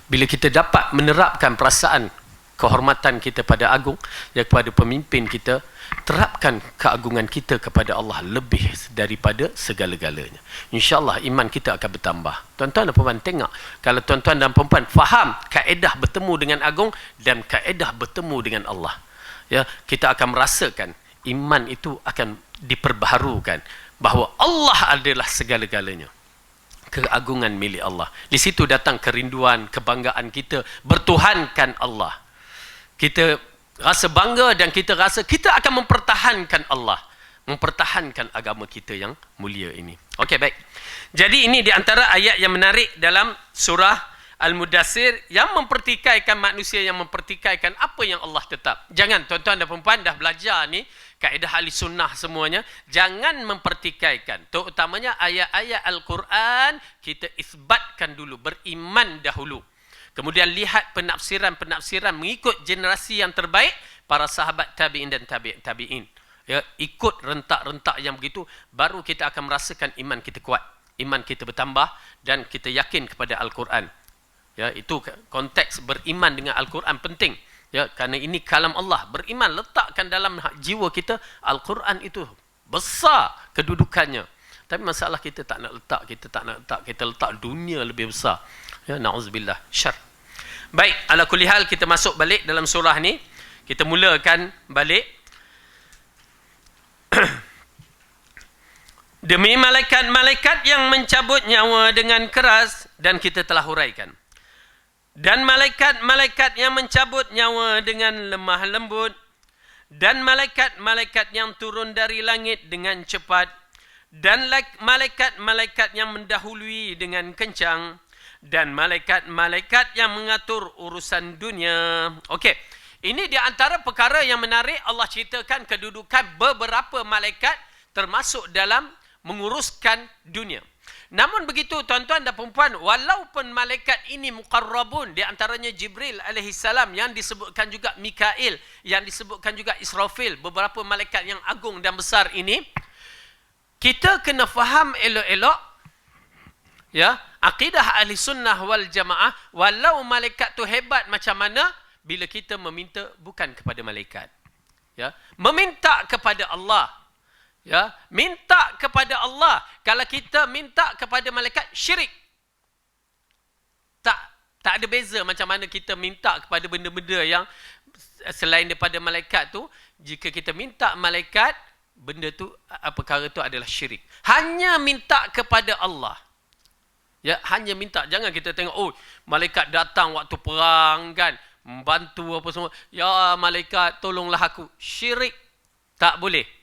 Bila kita dapat menerapkan perasaan kehormatan kita pada agung, ya, kepada pemimpin kita, terapkan keagungan kita kepada Allah lebih daripada segala-galanya. InsyaAllah iman kita akan bertambah. Tuan-tuan dan perempuan, tengok. Kalau tuan-tuan dan perempuan faham kaedah bertemu dengan agung dan kaedah bertemu dengan Allah, ya, kita akan merasakan iman itu akan diperbaharukan, bahawa Allah adalah segala-galanya. keagungan milik Allah. Di situ datang kerinduan, kebanggaan kita bertuhankan Allah. Kita rasa bangga dan kita rasa kita akan mempertahankan Allah, mempertahankan agama kita yang mulia ini. Okey, baik. Jadi ini di antara ayat yang menarik dalam surah Al-Mudassir yang mempertikaikan manusia, yang mempertikaikan apa yang Allah tetap. Jangan, tuan-tuan dan puan-puan dah belajar ni, kaedah ahli sunnah semuanya, jangan mempertikaikan. Terutamanya ayat-ayat Al-Quran, kita isbatkan dulu, beriman dahulu. Kemudian lihat penafsiran-penafsiran mengikut generasi yang terbaik, para sahabat tabi'in dan tabi'in. Ya, ikut rentak-rentak yang begitu, baru kita akan merasakan iman kita kuat. Iman kita bertambah dan kita yakin kepada Al-Quran. Ya, itu konteks beriman dengan Al-Quran penting. Ya, kerana ini kalam Allah. Beriman, letakkan dalam jiwa kita, Al-Quran itu besar kedudukannya. Tapi masalah kita tak nak letak, kita letak dunia lebih besar. Ya, na'udzubillah, syar. Baik, ala kulli hal kita masuk balik dalam surah ni. Kita mulakan balik. Demi malaikat-malaikat yang mencabut nyawa dengan keras, dan kita telah huraikan. Dan malaikat-malaikat yang mencabut nyawa dengan lemah lembut, dan malaikat-malaikat yang turun dari langit dengan cepat, dan malaikat-malaikat yang mendahului dengan kencang, dan malaikat-malaikat yang mengatur urusan dunia. Okey, ini di antara perkara yang menarik. Allah ceritakan kedudukan beberapa malaikat termasuk dalam menguruskan dunia. Namun begitu tuan-tuan dan puan-puan, walaupun malaikat ini muqarrabun, di antaranya Jibril alaihissalam, yang disebutkan juga Mikail, yang disebutkan juga Israfil, beberapa malaikat yang agung dan besar ini, kita kena faham elok-elok, ya, akidah ahli sunnah wal jamaah, walau malaikat tu hebat macam mana, bila kita meminta bukan kepada malaikat, ya, meminta kepada Allah. Ya, minta kepada Allah. Kalau kita minta kepada malaikat, syirik. Tak ada beza macam mana kita minta kepada benda-benda yang selain daripada malaikat tu. Jika kita minta malaikat, benda tu, perkara tu adalah syirik. Hanya minta kepada Allah. Ya, hanya minta. Jangan kita tengok, oh, malaikat datang waktu perang kan, membantu apa semua. Ya malaikat, tolonglah aku. Syirik. Tak boleh.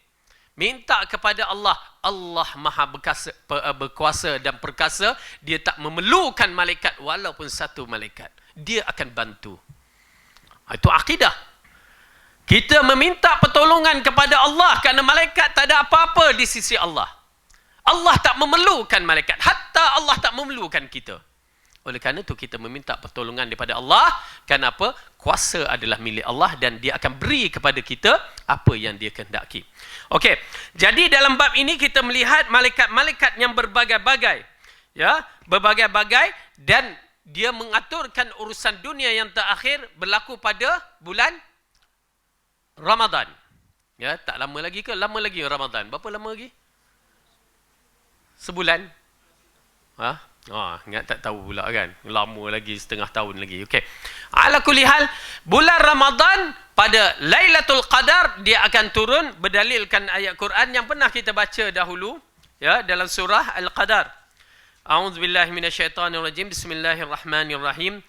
Minta kepada Allah. Allah maha berkuasa dan perkasa. Dia tak memerlukan malaikat walaupun satu malaikat. Dia akan bantu. Itu akidah. Kita meminta pertolongan kepada Allah kerana malaikat tak ada apa-apa di sisi Allah. Allah tak memerlukan malaikat. Hatta Allah tak memerlukan kita. Oleh kerana itu kita meminta pertolongan daripada Allah. Kenapa? Kuasa adalah milik Allah dan dia akan beri kepada kita apa yang dia kehendaki. Okey. Jadi dalam bab ini kita melihat malaikat-malaikat yang berbagai-bagai. Ya, berbagai-bagai, dan dia mengaturkan urusan dunia yang terakhir berlaku pada bulan Ramadan. Ya, tak lama lagi ke? Lama lagi Ramadan. Berapa lama lagi? Sebulan. Ingat tak tahu pula kan. Lama lagi, setengah tahun lagi. Okey. Ala kulli hal, bulan Ramadan pada Lailatul Qadar dia akan turun berdalilkan ayat Quran yang pernah kita baca dahulu, ya, dalam surah Al-Qadar. A'udzubillahi minasyaitonirrajim. Bismillahirrahmanirrahim.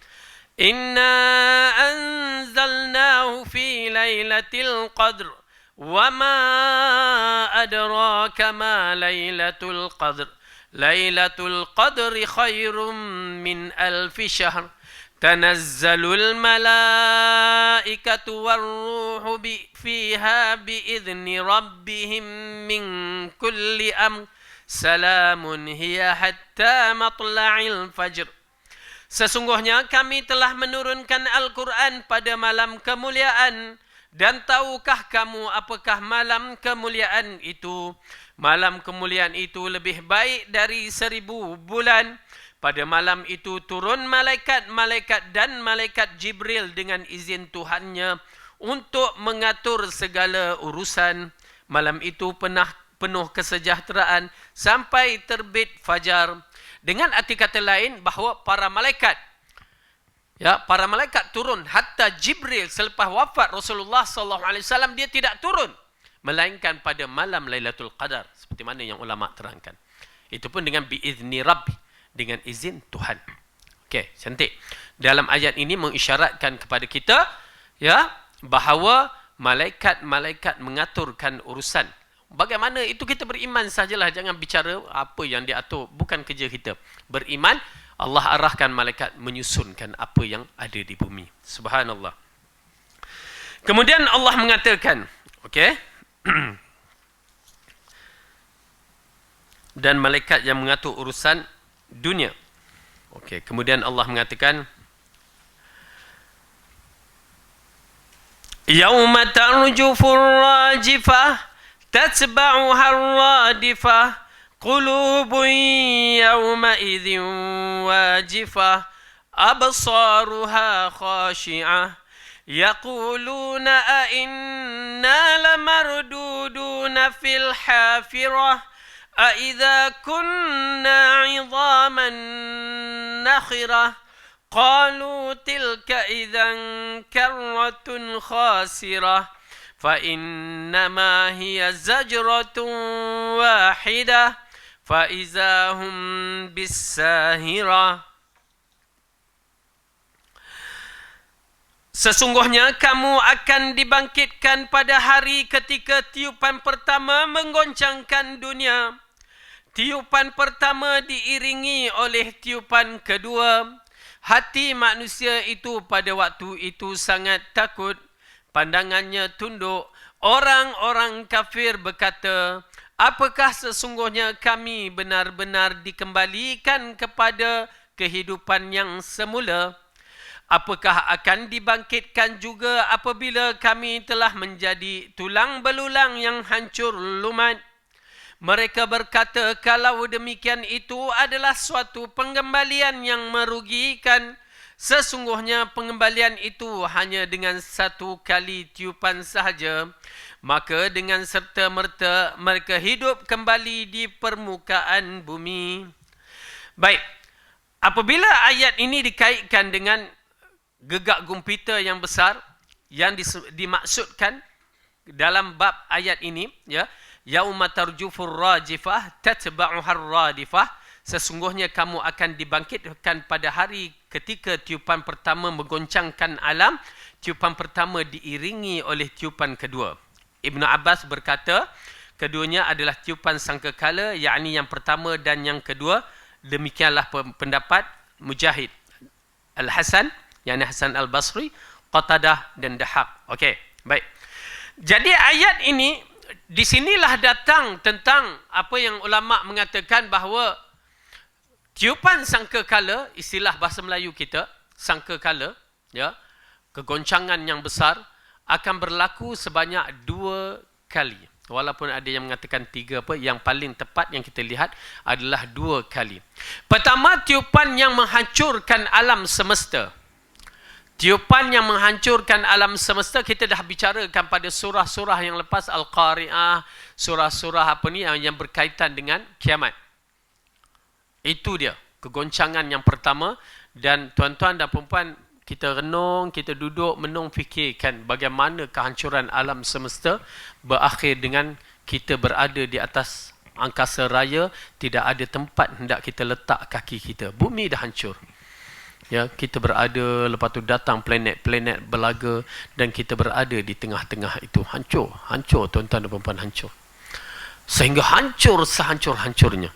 Inna anzalnahu fi Lailatul Qadr wa ma adraka ma Lailatul Qadr. Lailatul Qadri khairum min alfi syahr. Tanazzalul malaikatu warruhu fiha biizni rabbihim min kulli amr. Salamun hiya hatta matla'il fajr. Sesungguhnya kami telah menurunkan Al-Quran pada malam kemuliaan. Dan tahukah kamu apakah malam kemuliaan itu? Malam kemuliaan itu lebih baik dari 1000 bulan. Pada malam itu turun malaikat-malaikat dan malaikat Jibril dengan izin Tuhannya untuk mengatur segala urusan. Malam itu penuh kesejahteraan sampai terbit fajar. Dengan arti kata lain bahawa para malaikat, ya, para malaikat turun. Hatta Jibril selepas wafat Rasulullah SAW dia tidak turun, melainkan pada malam Lailatul Qadar, seperti mana yang ulama terangkan. Itu pun dengan biizni Rabbi, dengan izin Tuhan. Okey, cantik. Dalam ayat ini mengisyaratkan kepada kita ya bahawa malaikat-malaikat mengaturkan urusan. Bagaimana itu kita beriman sajalah, jangan bicara apa yang dia atur, bukan kerja kita. Beriman, Allah arahkan malaikat menyusunkan apa yang ada di bumi. Subhanallah. Kemudian Allah mengatakan, okey. Dan malaikat yang mengatur urusan dunia. Okey, kemudian Allah mengatakan Yauma tarjufur rajifah tatba'uha ar-radifah qulubun yawma idzin wajifah absaruha khashi'ah yaquluna a inna lamarduduna fil hafirah a idza kunna 'idhaman nakhirah qalu tilka idzan karratun khasirah fa innama hiya zajratun wahidah fa iza hum bis-sahirah. Sesungguhnya kamu akan dibangkitkan pada hari ketika tiupan pertama menggoncangkan dunia. Tiupan pertama diiringi oleh tiupan kedua. Hati manusia itu pada waktu itu sangat takut. Pandangannya tunduk. Orang-orang kafir berkata, apakah sesungguhnya kami benar-benar dikembalikan kepada kehidupan yang semula? Apakah akan dibangkitkan juga apabila kami telah menjadi tulang belulang yang hancur lumat? Mereka berkata, kalau demikian itu adalah suatu pengembalian yang merugikan. Sesungguhnya pengembalian itu hanya dengan satu kali tiupan sahaja. Maka dengan serta-merta mereka hidup kembali di permukaan bumi. Baik, apabila ayat ini dikaitkan dengan gegak gempita yang besar yang dimaksudkan dalam bab ayat ini, ya, yauma tarjufur rajifah tatba'uha ar-radifah, sesungguhnya kamu akan dibangkitkan pada hari ketika tiupan pertama menggoncangkan alam. Tiupan pertama diiringi oleh tiupan kedua. Ibnu Abbas berkata keduanya adalah tiupan sangkakala, yakni yang pertama dan yang kedua. Demikianlah pendapat Mujahid, Al-Hasan, yakni Hasan Al-Basri, Qatadah dan Dahaq. Okey, baik. Jadi ayat ini, di sinilah datang tentang apa yang ulama mengatakan bahawa tiupan sangkakala, istilah bahasa Melayu kita, sangkakala, ya, kegoncangan yang besar akan berlaku sebanyak 2 kali. Walaupun ada yang mengatakan 3, yang paling tepat yang kita lihat adalah 2 kali. Pertama, tiupan yang menghancurkan alam semesta. Tiupan yang menghancurkan alam semesta, kita dah bicarakan pada surah-surah yang lepas, Al-Qari'ah, surah-surah apa ni yang berkaitan dengan kiamat. Itu dia, kegoncangan yang pertama. Dan tuan-tuan dan puan-puan, kita renung, kita duduk menung fikirkan bagaimana kehancuran alam semesta berakhir dengan kita berada di atas angkasa raya, tidak ada tempat hendak kita letak kaki kita. Bumi dah hancur. Ya, kita berada, lepas tu datang planet-planet berlaga dan kita berada di tengah-tengah itu. Hancur, hancur tuan-tuan dan puan-puan, hancur. Sehingga hancur sehancur-hancurnya.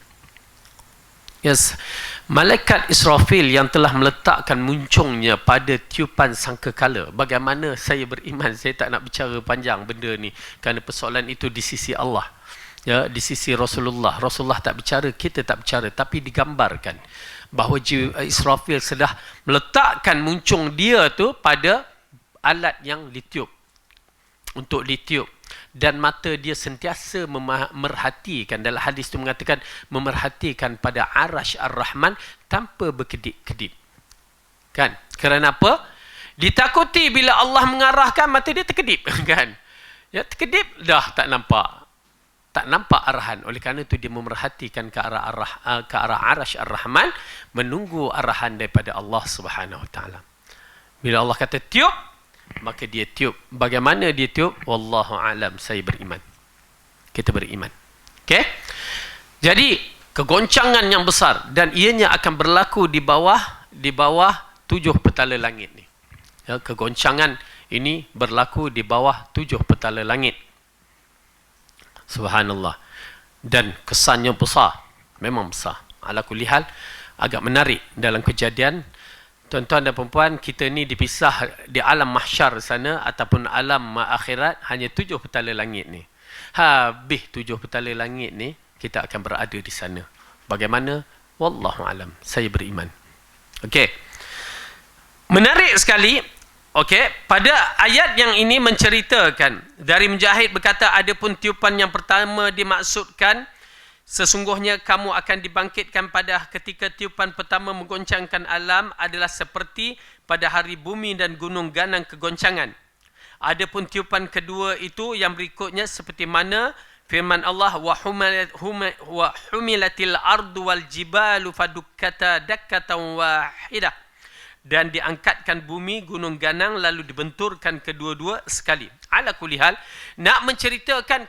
Yes. Malaikat Israfil yang telah meletakkan muncungnya pada tiupan sangkakala. Bagaimana saya beriman? Saya tak nak bicara panjang benda ni, kerana persoalan itu di sisi Allah, ya, di sisi Rasulullah. Rasulullah tak bicara, kita tak bicara, tapi digambarkan bahawa Israfil sudah meletakkan muncung dia tu pada alat yang ditiup, untuk ditiup. Dan mata dia sentiasa memerhatikan, dalam hadis itu mengatakan memerhatikan pada Arash Ar-Rahman tanpa berkedip-kedip. Kan? Kerana apa? Ditakuti bila Allah mengarahkan, mata dia terkedip. Kan? Ya, terkedip, dah tak nampak. Tak nampak arahan. Oleh kerana itu dia memerhatikan ke arah Arash Ar-Rahman, menunggu arahan daripada Allah Subhanahu Wa Taala. Bila Allah kata tiup, maka dia tiup. Bagaimana dia tiup? Wallahu a'lam, saya beriman. Kita beriman. Okey? Jadi kegoncangan yang besar, dan ianya akan berlaku di bawah 7 petala langit ni. Ya, kegoncangan ini berlaku di bawah 7 petala langit. Subhanallah. Dan kesannya besar, memang besar. Ala kulli hal, agak menarik dalam kejadian. Tuan-tuan dan perempuan, kita ni dipisah di alam mahsyar sana ataupun alam akhirat hanya 7 petala langit ni. Habis 7 petala langit ni, kita akan berada di sana. Bagaimana? Wallahu alam. Saya beriman. Okey. Menarik sekali. Okey, pada ayat yang ini menceritakan dari Mujahid berkata, adapun tiupan yang pertama dimaksudkan sesungguhnya kamu akan dibangkitkan pada ketika tiupan pertama menggoncangkan alam adalah seperti pada hari bumi dan gunung ganang kegoncangan. Adapun tiupan kedua itu yang berikutnya seperti mana firman Allah wa humilatil ardu wal jibalu fadukkata dakkatan wahidah, dan diangkatkan bumi gunung ganang lalu dibenturkan kedua-dua sekali. Ala kulli hal, nak menceritakan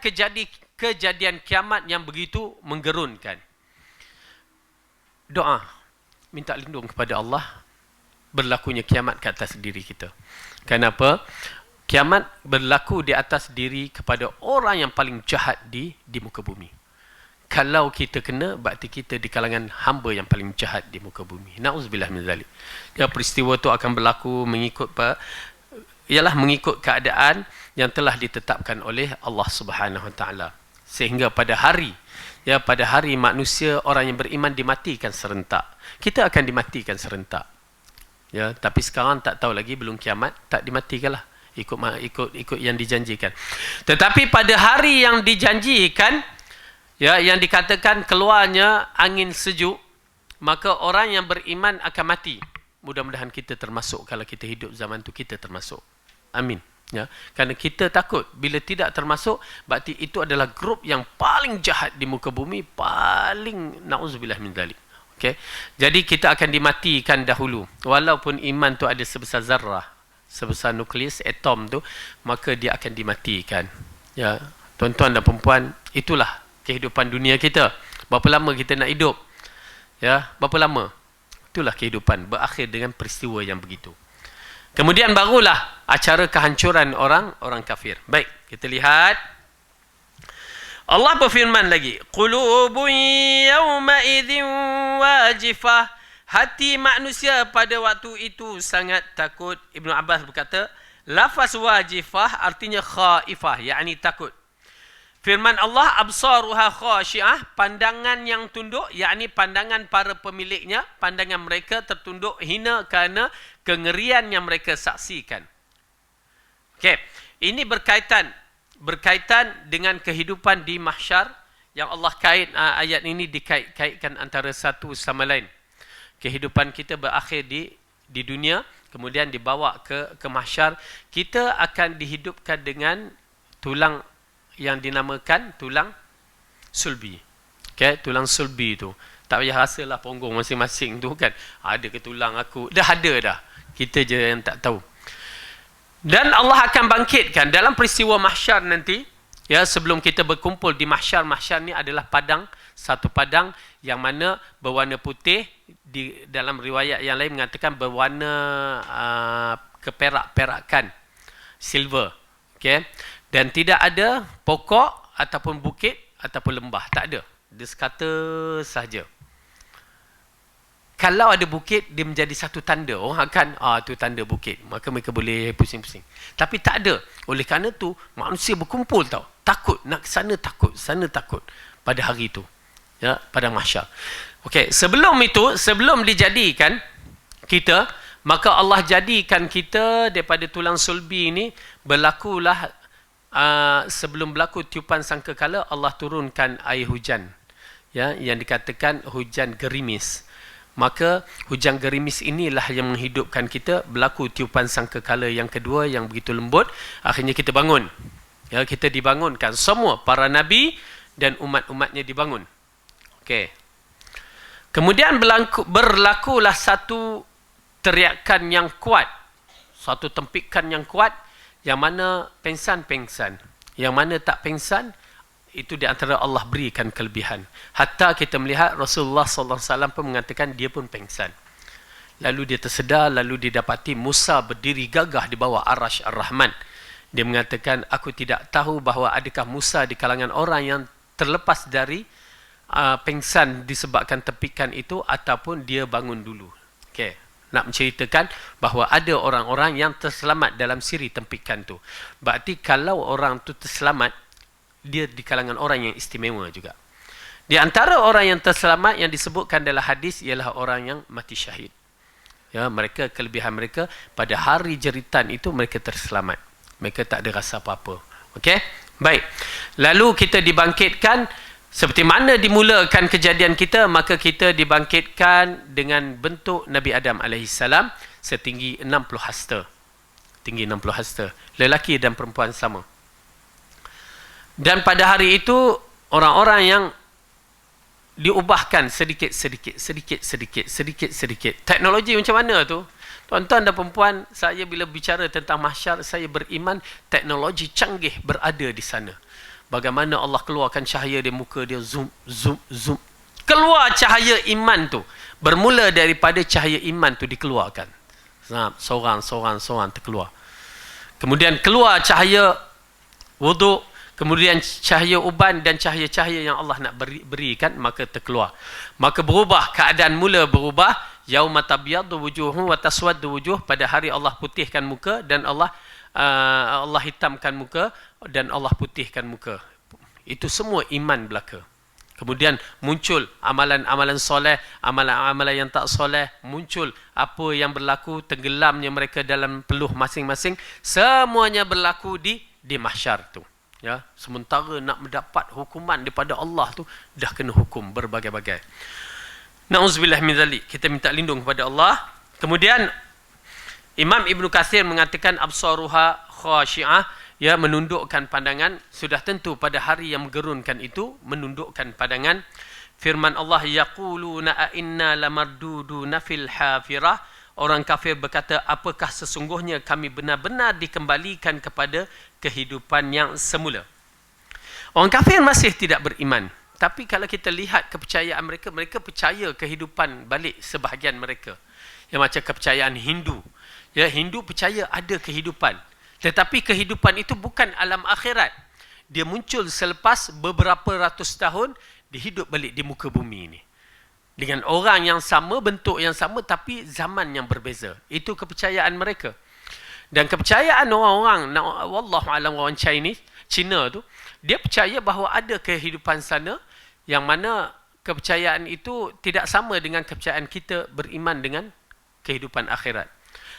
kejadian kiamat yang begitu menggerunkan. Doa minta lindung kepada Allah berlakunya kiamat ke atas diri kita. Kenapa? Kiamat berlaku di atas diri kepada orang yang paling jahat di muka bumi. Kalau kita kena, berarti kita di kalangan hamba yang paling jahat di muka bumi. Na'udzubillah min zalik. Ya, peristiwa itu akan berlaku mengikut keadaan yang telah ditetapkan oleh Allah Subhanahu Wa Taala. Sehingga pada hari manusia, orang yang beriman dimatikan serentak. Kita akan dimatikan serentak. Ya, tapi sekarang tak tahu lagi, belum kiamat, tak dimatikanlah. Ikut yang dijanjikan. Tetapi pada hari yang dijanjikan, ya, yang dikatakan keluarnya angin sejuk, maka orang yang beriman akan mati. Mudah-mudahan kita termasuk. Kalau kita hidup zaman tu, kita termasuk. Amin. Ya, kerana kita takut bila tidak termasuk, berarti itu adalah grup yang paling jahat di muka bumi, paling na'udzubillah min dzalik. Okey. Jadi kita akan dimatikan dahulu. Walaupun iman tu ada sebesar zarrah, sebesar nukleus atom tu, maka dia akan dimatikan. Ya, tuan-tuan dan perempuan, itulah kehidupan dunia kita. Berapa lama kita nak hidup? Ya, berapa lama? Itulah kehidupan, berakhir dengan peristiwa yang begitu. Kemudian barulah acara kehancuran orang kafir. Baik, kita lihat. Allah berfirman lagi, qulubun yawma idzin wajifah. Hati manusia pada waktu itu sangat takut. Ibnu Abbas berkata, lafaz wajifah artinya khaifah, yakni takut. Firman Allah, absaruha khasyiah, pandangan yang tunduk, yakni pandangan para pemiliknya, pandangan mereka tertunduk hina kerana kengerian yang mereka saksikan. Okey, ini berkaitan dengan kehidupan di mahsyar yang Allah ayat ini dikait-kaitkan antara satu sama lain. Kehidupan kita berakhir di dunia, kemudian dibawa ke mahsyar. Kita akan dihidupkan dengan tulang yang dinamakan tulang sulbi. Okay, tulang sulbi tu. Tak payah rasalah punggung masing-masing tu kan. Ada ke tulang aku? Dah ada dah. Kita je yang tak tahu. Dan Allah akan bangkitkan dalam peristiwa mahsyar nanti. Ya, sebelum kita berkumpul di mahsyar. Mahsyar ni adalah padang. Satu padang yang mana berwarna putih. Di dalam riwayat yang lain mengatakan berwarna keperak-perakan. Silver. Okay. Dan tidak ada pokok ataupun bukit ataupun lembah. Tak ada. Dia sekata sahaja. Kalau ada bukit, dia menjadi satu tanda. Orang akan, tu tanda bukit. Maka mereka boleh pusing-pusing. Tapi tak ada. Oleh kerana tu, manusia berkumpul tau. Takut. Nak ke sana takut. Sana takut. Pada hari itu. Ya, pada mahsyar. Okey, sebelum itu, sebelum dijadikan kita, maka Allah jadikan kita daripada tulang sulbi ini, berlakulah sebelum berlaku tiupan sangkakala, Allah turunkan air hujan, ya, yang dikatakan hujan gerimis. Maka hujan gerimis inilah yang menghidupkan kita. Berlaku tiupan sangkakala yang kedua yang begitu lembut, akhirnya kita bangun. Ya, kita dibangunkan, semua para nabi dan umat-umatnya dibangun. Okey. Kemudian berlakulah satu teriakan yang kuat, satu tempikan yang kuat. Yang mana pengsan-pengsan, yang mana tak pengsan, itu di antara Allah berikan kelebihan. Hatta kita melihat Rasulullah sallallahu alaihi wasallam pun mengatakan dia pun pengsan. Lalu dia tersedar, lalu didapati Musa berdiri gagah di bawah Arasy Ar-Rahman. Dia mengatakan, aku tidak tahu bahawa adakah Musa di kalangan orang yang terlepas dari pengsan disebabkan tepikan itu ataupun dia bangun dulu. Okey. Nak menceritakan bahawa ada orang-orang yang terselamat dalam siri tempikan tu. Berarti kalau orang tu terselamat, dia di kalangan orang yang istimewa juga. Di antara orang yang terselamat yang disebutkan dalam hadis ialah orang yang mati syahid. Ya, mereka, kelebihan mereka pada hari jeritan itu mereka terselamat. Mereka tak ada rasa apa-apa. Okey? Baik. Lalu kita dibangkitkan seperti mana dimulakan kejadian kita, maka kita dibangkitkan dengan bentuk Nabi Adam AS setinggi 60 hasta. Tinggi 60 hasta. Lelaki dan perempuan sama. Dan pada hari itu, orang-orang yang diubahkan sedikit. Teknologi macam mana tu? Tuan-tuan dan perempuan, saya bila bicara tentang mahsyar, saya beriman teknologi canggih berada di sana. Bagaimana Allah keluarkan cahaya di muka dia, zoom. Keluar cahaya iman tu. Bermula daripada cahaya iman tu dikeluarkan. Seorang terkeluar. Kemudian keluar cahaya wuduk, kemudian cahaya uban dan cahaya-cahaya yang Allah nak berikan, maka terkeluar. Maka berubah, keadaan mula berubah. Yauma tabyaddu wujuhum wa taswaddu wujuh. Pada hari Allah putihkan muka dan Allah hitamkan muka dan Allah putihkan muka. Itu semua iman belaka. Kemudian muncul amalan-amalan soleh, amalan-amalan yang tak soleh, muncul apa yang berlaku, tenggelamnya mereka dalam peluh masing-masing. Semuanya berlaku di mahsyar tu. Ya, sementara nak mendapat hukuman daripada Allah tu dah kena hukum berbagai-bagai. Na'udzubillah min zalik. Kita minta lindung kepada Allah. Kemudian Imam Ibn Katsir mengatakan absaruha khashi'ah, ya, menundukkan pandangan. Sudah tentu pada hari yang menggerunkan itu menundukkan pandangan. Firman Allah, yaquluna a inna lamarduduna fil hafirah. Orang kafir berkata, apakah sesungguhnya kami benar-benar dikembalikan kepada kehidupan yang semula. Orang kafir masih tidak beriman. Tapi kalau kita lihat kepercayaan mereka, mereka percaya kehidupan balik sebahagian mereka. Yang macam kepercayaan Hindu. Ya, Hindu percaya ada kehidupan. Tetapi kehidupan itu bukan alam akhirat. Dia muncul selepas beberapa ratus tahun, dia hidup balik di muka bumi ini. Dengan orang yang sama, bentuk yang sama, tapi zaman yang berbeza. Itu kepercayaan mereka. Dan kepercayaan orang-orang, wallahualam, orang Cina tu, dia percaya bahawa ada kehidupan sana yang mana kepercayaan itu tidak sama dengan kepercayaan kita beriman dengan kehidupan akhirat.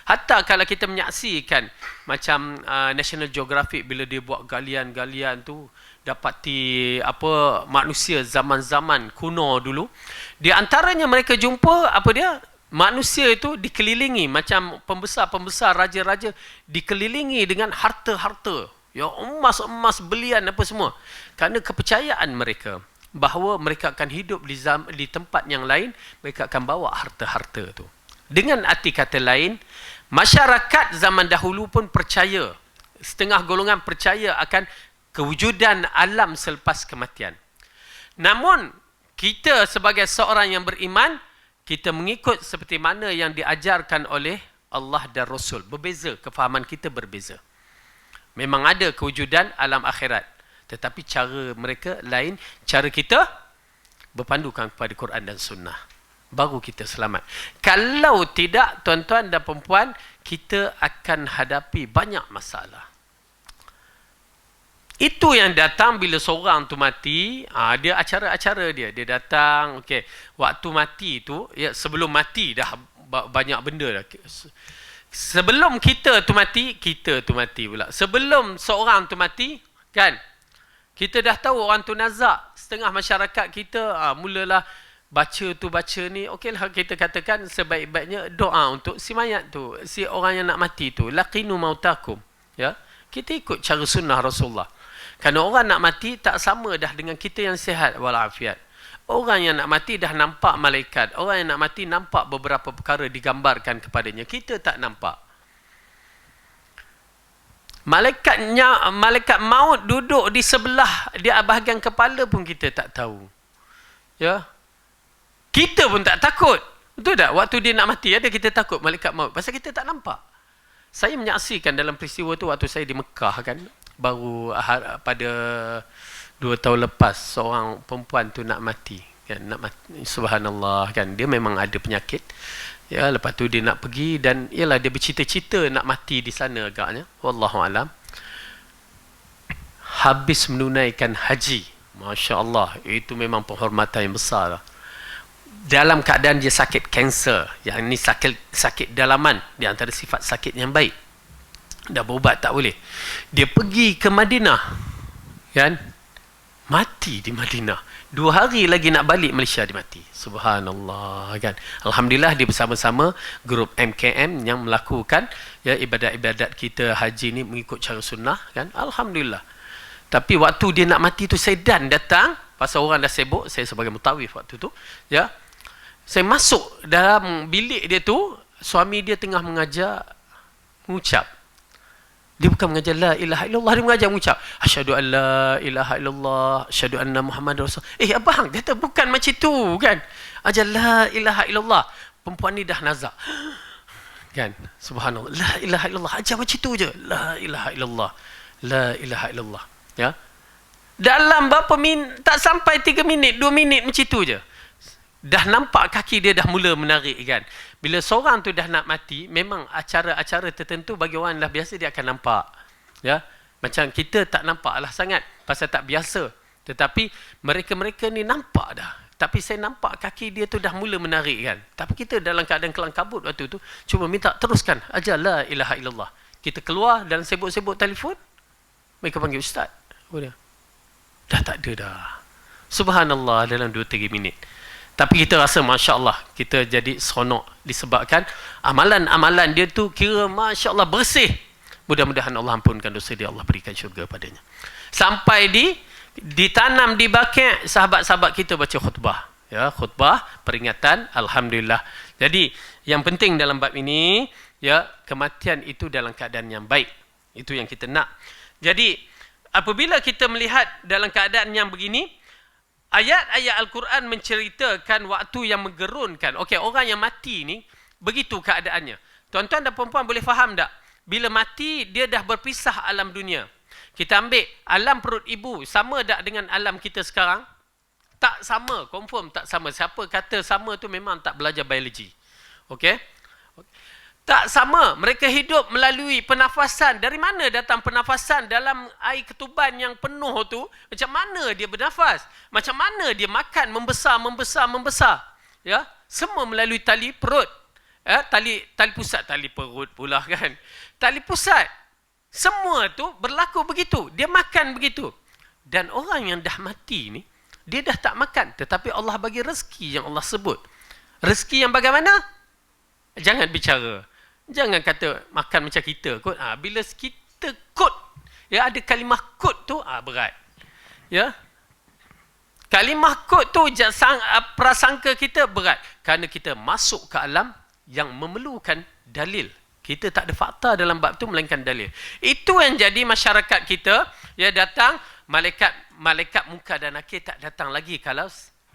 Hatta kalau kita menyaksikan macam National Geographic bila dia buat galian-galian tu, dapati apa manusia zaman-zaman kuno dulu, di antaranya mereka jumpa apa dia? Manusia itu dikelilingi macam pembesar-pembesar, raja-raja dikelilingi dengan harta-harta. Ya, emas-emas, belian apa semua. Kerana kepercayaan mereka bahawa mereka akan hidup di tempat yang lain, mereka akan bawa harta-harta tu. Dengan arti kata lain, masyarakat zaman dahulu pun percaya, setengah golongan percaya akan kewujudan alam selepas kematian. Namun, kita sebagai seorang yang beriman, kita mengikut seperti mana yang diajarkan oleh Allah dan Rasul. Berbeza, kefahaman kita berbeza. Memang ada kewujudan alam akhirat. Tetapi cara mereka lain. Cara kita berpandukan kepada Quran dan Sunnah. Baru kita selamat. Kalau tidak, tuan-tuan dan perempuan, kita akan hadapi banyak masalah. Itu yang datang bila seorang tu mati. Dia acara-acara dia. Dia datang, okey, waktu mati tu, ya, sebelum mati dah banyak benda dah. Sebelum kita tu mati pula. Sebelum seorang tu mati, kan, kita dah tahu orang tu nazak. Setengah masyarakat kita mulalah baca ni. Okeylah, kita katakan sebaik-baiknya doa untuk si mayat tu, si orang yang nak mati tu. Laqinu mautakum. Ya, kita ikut cara sunnah Rasulullah. Kerana orang nak mati tak sama dah dengan kita yang sihat walafiat. Orang yang nak mati dah nampak malaikat. Orang yang nak mati nampak beberapa perkara digambarkan kepadanya. Kita tak nampak. Malaikat maut duduk di sebelah di bahagian kepala pun kita tak tahu. Ya. Kita pun tak takut. Betul tak? Waktu dia nak mati, ada kita takut malaikat maut. Pasal kita tak nampak. Saya menyaksikan dalam peristiwa tu waktu saya di Mekah kan. Baru pada 2 tahun lepas, seorang perempuan tu nak mati. Kan? Nak mati. Subhanallah kan. Dia memang ada penyakit. Ya, lepas tu dia nak pergi dan ialah dia bercita-cita nak mati di sana agaknya. Wallahualam. Habis menunaikan haji. Masya Allah. Itu memang penghormatan yang besar lah. Dalam keadaan dia sakit kanser, yang ni sakit dalaman, di antara sifat sakit yang baik, dah berubat tak boleh, dia pergi ke Madinah kan, mati di Madinah. 2 hari lagi nak balik Malaysia dia mati. Subhanallah kan. Alhamdulillah dia bersama-sama grup MKM yang melakukan ya ibadat-ibadat kita haji ni mengikut cara sunnah kan. Alhamdulillah. Tapi waktu dia nak mati tu, saya datang pasal orang dah sibuk, saya sebagai mutawif waktu tu ya. Saya masuk dalam bilik dia tu, suami dia tengah mengucap. Dia bukan mengajar la ilaha illallah, dia mengajar mengucap asyhadu an la ilaha illallah, asyhadu anna Muhammadar Rasul. Abang kata bukan macam tu kan. Ajar la ilaha illallah. Perempuan ni dah nazak. Kan? Subhanallah. La ilaha illallah. Ajar macam tu je. La ilaha illallah. La ilaha illallah. Ya. Dalam berapa minit, tak sampai 3 minit, 2 minit macam tu je. Dah nampak kaki dia dah mula menarik kan. Bila seorang tu dah nak mati, memang acara-acara tertentu bagi orang dah biasa dia akan nampak. Ya. Macam kita tak nampak lah sangat pasal tak biasa. Tetapi mereka-mereka ni nampak dah. Tapi saya nampak kaki dia tu dah mula menarik kan. Tapi kita dalam keadaan kelang kabut waktu tu, cuma minta teruskan ajar la ilaha illallah. Kita keluar dan sibuk-sibuk telefon, mereka panggil ustaz. Oh dia. Dah tak ada dah. Subhanallah, dalam 2-3 minit. Tapi kita rasa Masya Allah, kita jadi seronok disebabkan amalan-amalan dia tu kira Masya Allah bersih. Mudah-mudahan Allah ampunkan dosa dia, Allah berikan syurga padanya. Sampai ditanam di Baqi', sahabat-sahabat kita baca khutbah. Ya, khutbah peringatan, Alhamdulillah. Jadi yang penting dalam bab ini, ya, kematian itu dalam keadaan yang baik. Itu yang kita nak. Jadi apabila kita melihat dalam keadaan yang begini, ayat-ayat Al-Quran menceritakan waktu yang menggerunkan. Okey, orang yang mati ni, begitu keadaannya. Tuan-tuan dan puan-puan boleh faham tak? Bila mati, dia dah berpisah alam dunia. Kita ambil alam perut ibu, sama tak dengan alam kita sekarang? Tak sama, confirm tak sama. Siapa kata sama tu memang tak belajar biologi. Okey? Tak sama. Mereka hidup melalui pernafasan. Dari mana datang pernafasan dalam air ketuban yang penuh tu? Macam mana dia bernafas? Macam mana dia makan membesar? Ya, semua melalui tali perut. Ya, tali pusat, tali perut pula kan. Tali pusat. Semua tu berlaku begitu. Dia makan begitu. Dan orang yang dah mati ni, dia dah tak makan. Tetapi Allah bagi rezeki yang Allah sebut. Rezeki yang bagaimana? Jangan bicara. Jangan kata makan macam kita kot. Bila kita kot, ya, ada kalimah kot tu berat. Ya. Kalimah kot tu prasangka kita berat kerana kita masuk ke alam yang memerlukan dalil. Kita tak ada fakta dalam bab tu melainkan dalil. Itu yang jadi masyarakat kita, ya, datang malaikat munkar dan nakir tak datang lagi kalau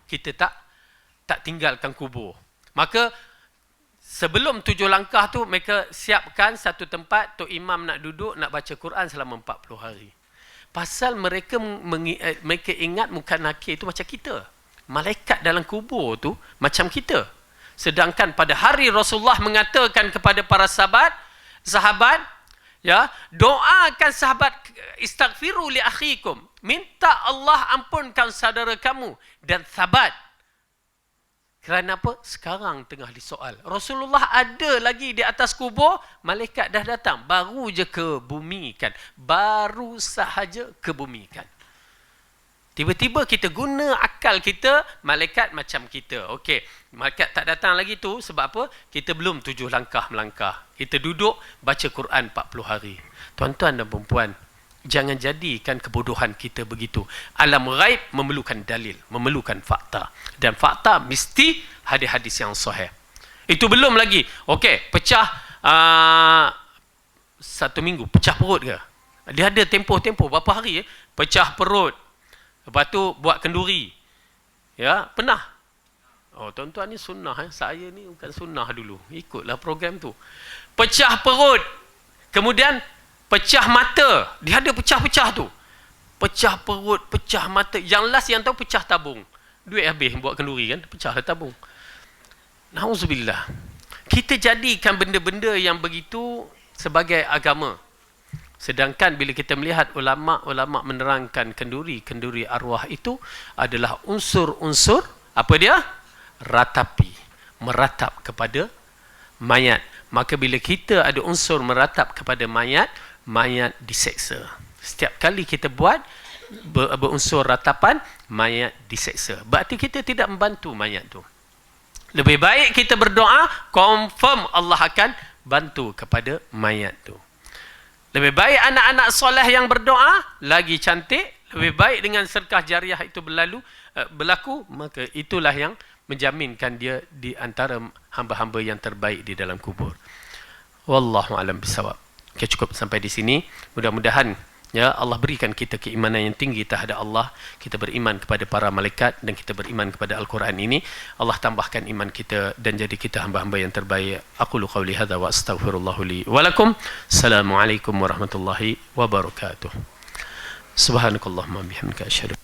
kita tak tinggalkan kubur. Maka sebelum 7 langkah tu, mereka siapkan satu tempat, Tok Imam nak duduk, nak baca Quran selama 40 hari. Pasal mereka ingat munkar nakir tu macam kita. Malaikat dalam kubur tu macam kita. Sedangkan pada hari Rasulullah mengatakan kepada para sahabat, ya, doakan sahabat, istaghfiru li akhikum. Minta Allah ampunkan saudara kamu dan sahabat. Kerana apa? Sekarang tengah disoal. Rasulullah ada lagi di atas kubur, malaikat dah datang. Baru je kebumikan. Baru sahaja kebumikan. Tiba-tiba kita guna akal kita, malaikat macam kita. Okey, malaikat tak datang lagi tu sebab apa? Kita belum 7 langkah melangkah. Kita duduk baca Quran 40 hari. Tuan-tuan dan perempuan, jangan jadikan kebodohan kita begitu. Alam ghaib memerlukan dalil, memerlukan fakta. Dan fakta mesti hadis-hadis yang sahih. Itu belum lagi. Okey, pecah 1 minggu, pecah perut ke? Dia ada tempoh-tempoh berapa hari pecah perut, lepas tu buat kenduri. Ya, pernah. Oh, tuan-tuan ni sunnah. Saya ni bukan sunnah dulu. Ikutlah program tu. Pecah perut. Kemudian pecah mata. Dia ada pecah-pecah tu. Pecah perut, pecah mata. Yang last yang tahu pecah tabung. Duit habis buat kenduri kan. Pecah tabung. Nauzubillah. Kita jadikan benda-benda yang begitu sebagai agama. Sedangkan bila kita melihat ulama' menerangkan kenduri arwah itu adalah unsur-unsur, apa dia? Ratapi. Meratap kepada mayat. Maka bila kita ada unsur meratap kepada mayat, mayat diseksa. Setiap kali kita buat berunsur ratapan, mayat diseksa. Berarti kita tidak membantu mayat tu. Lebih baik kita berdoa, confirm Allah akan bantu kepada mayat tu. Lebih baik anak-anak soleh yang berdoa, lagi cantik. Lebih baik dengan sedekah jariah itu berlaku, maka itulah yang menjaminkan dia di antara hamba-hamba yang terbaik di dalam kubur. Wallahu a'lam bisawab. Okay, cukup sampai di sini. Mudah-mudahan ya Allah berikan kita keimanan yang tinggi terhadap Allah. Kita beriman kepada para malaikat dan kita beriman kepada Al-Quran ini. Allah tambahkan iman kita dan jadi kita hamba-hamba yang terbaik. Aqulu qawli hadza wa astaghfirullahu li wa lakum. Assalamualaikum warahmatullahi wabarakatuh. Subhanakallahumma bihamdika asyhadu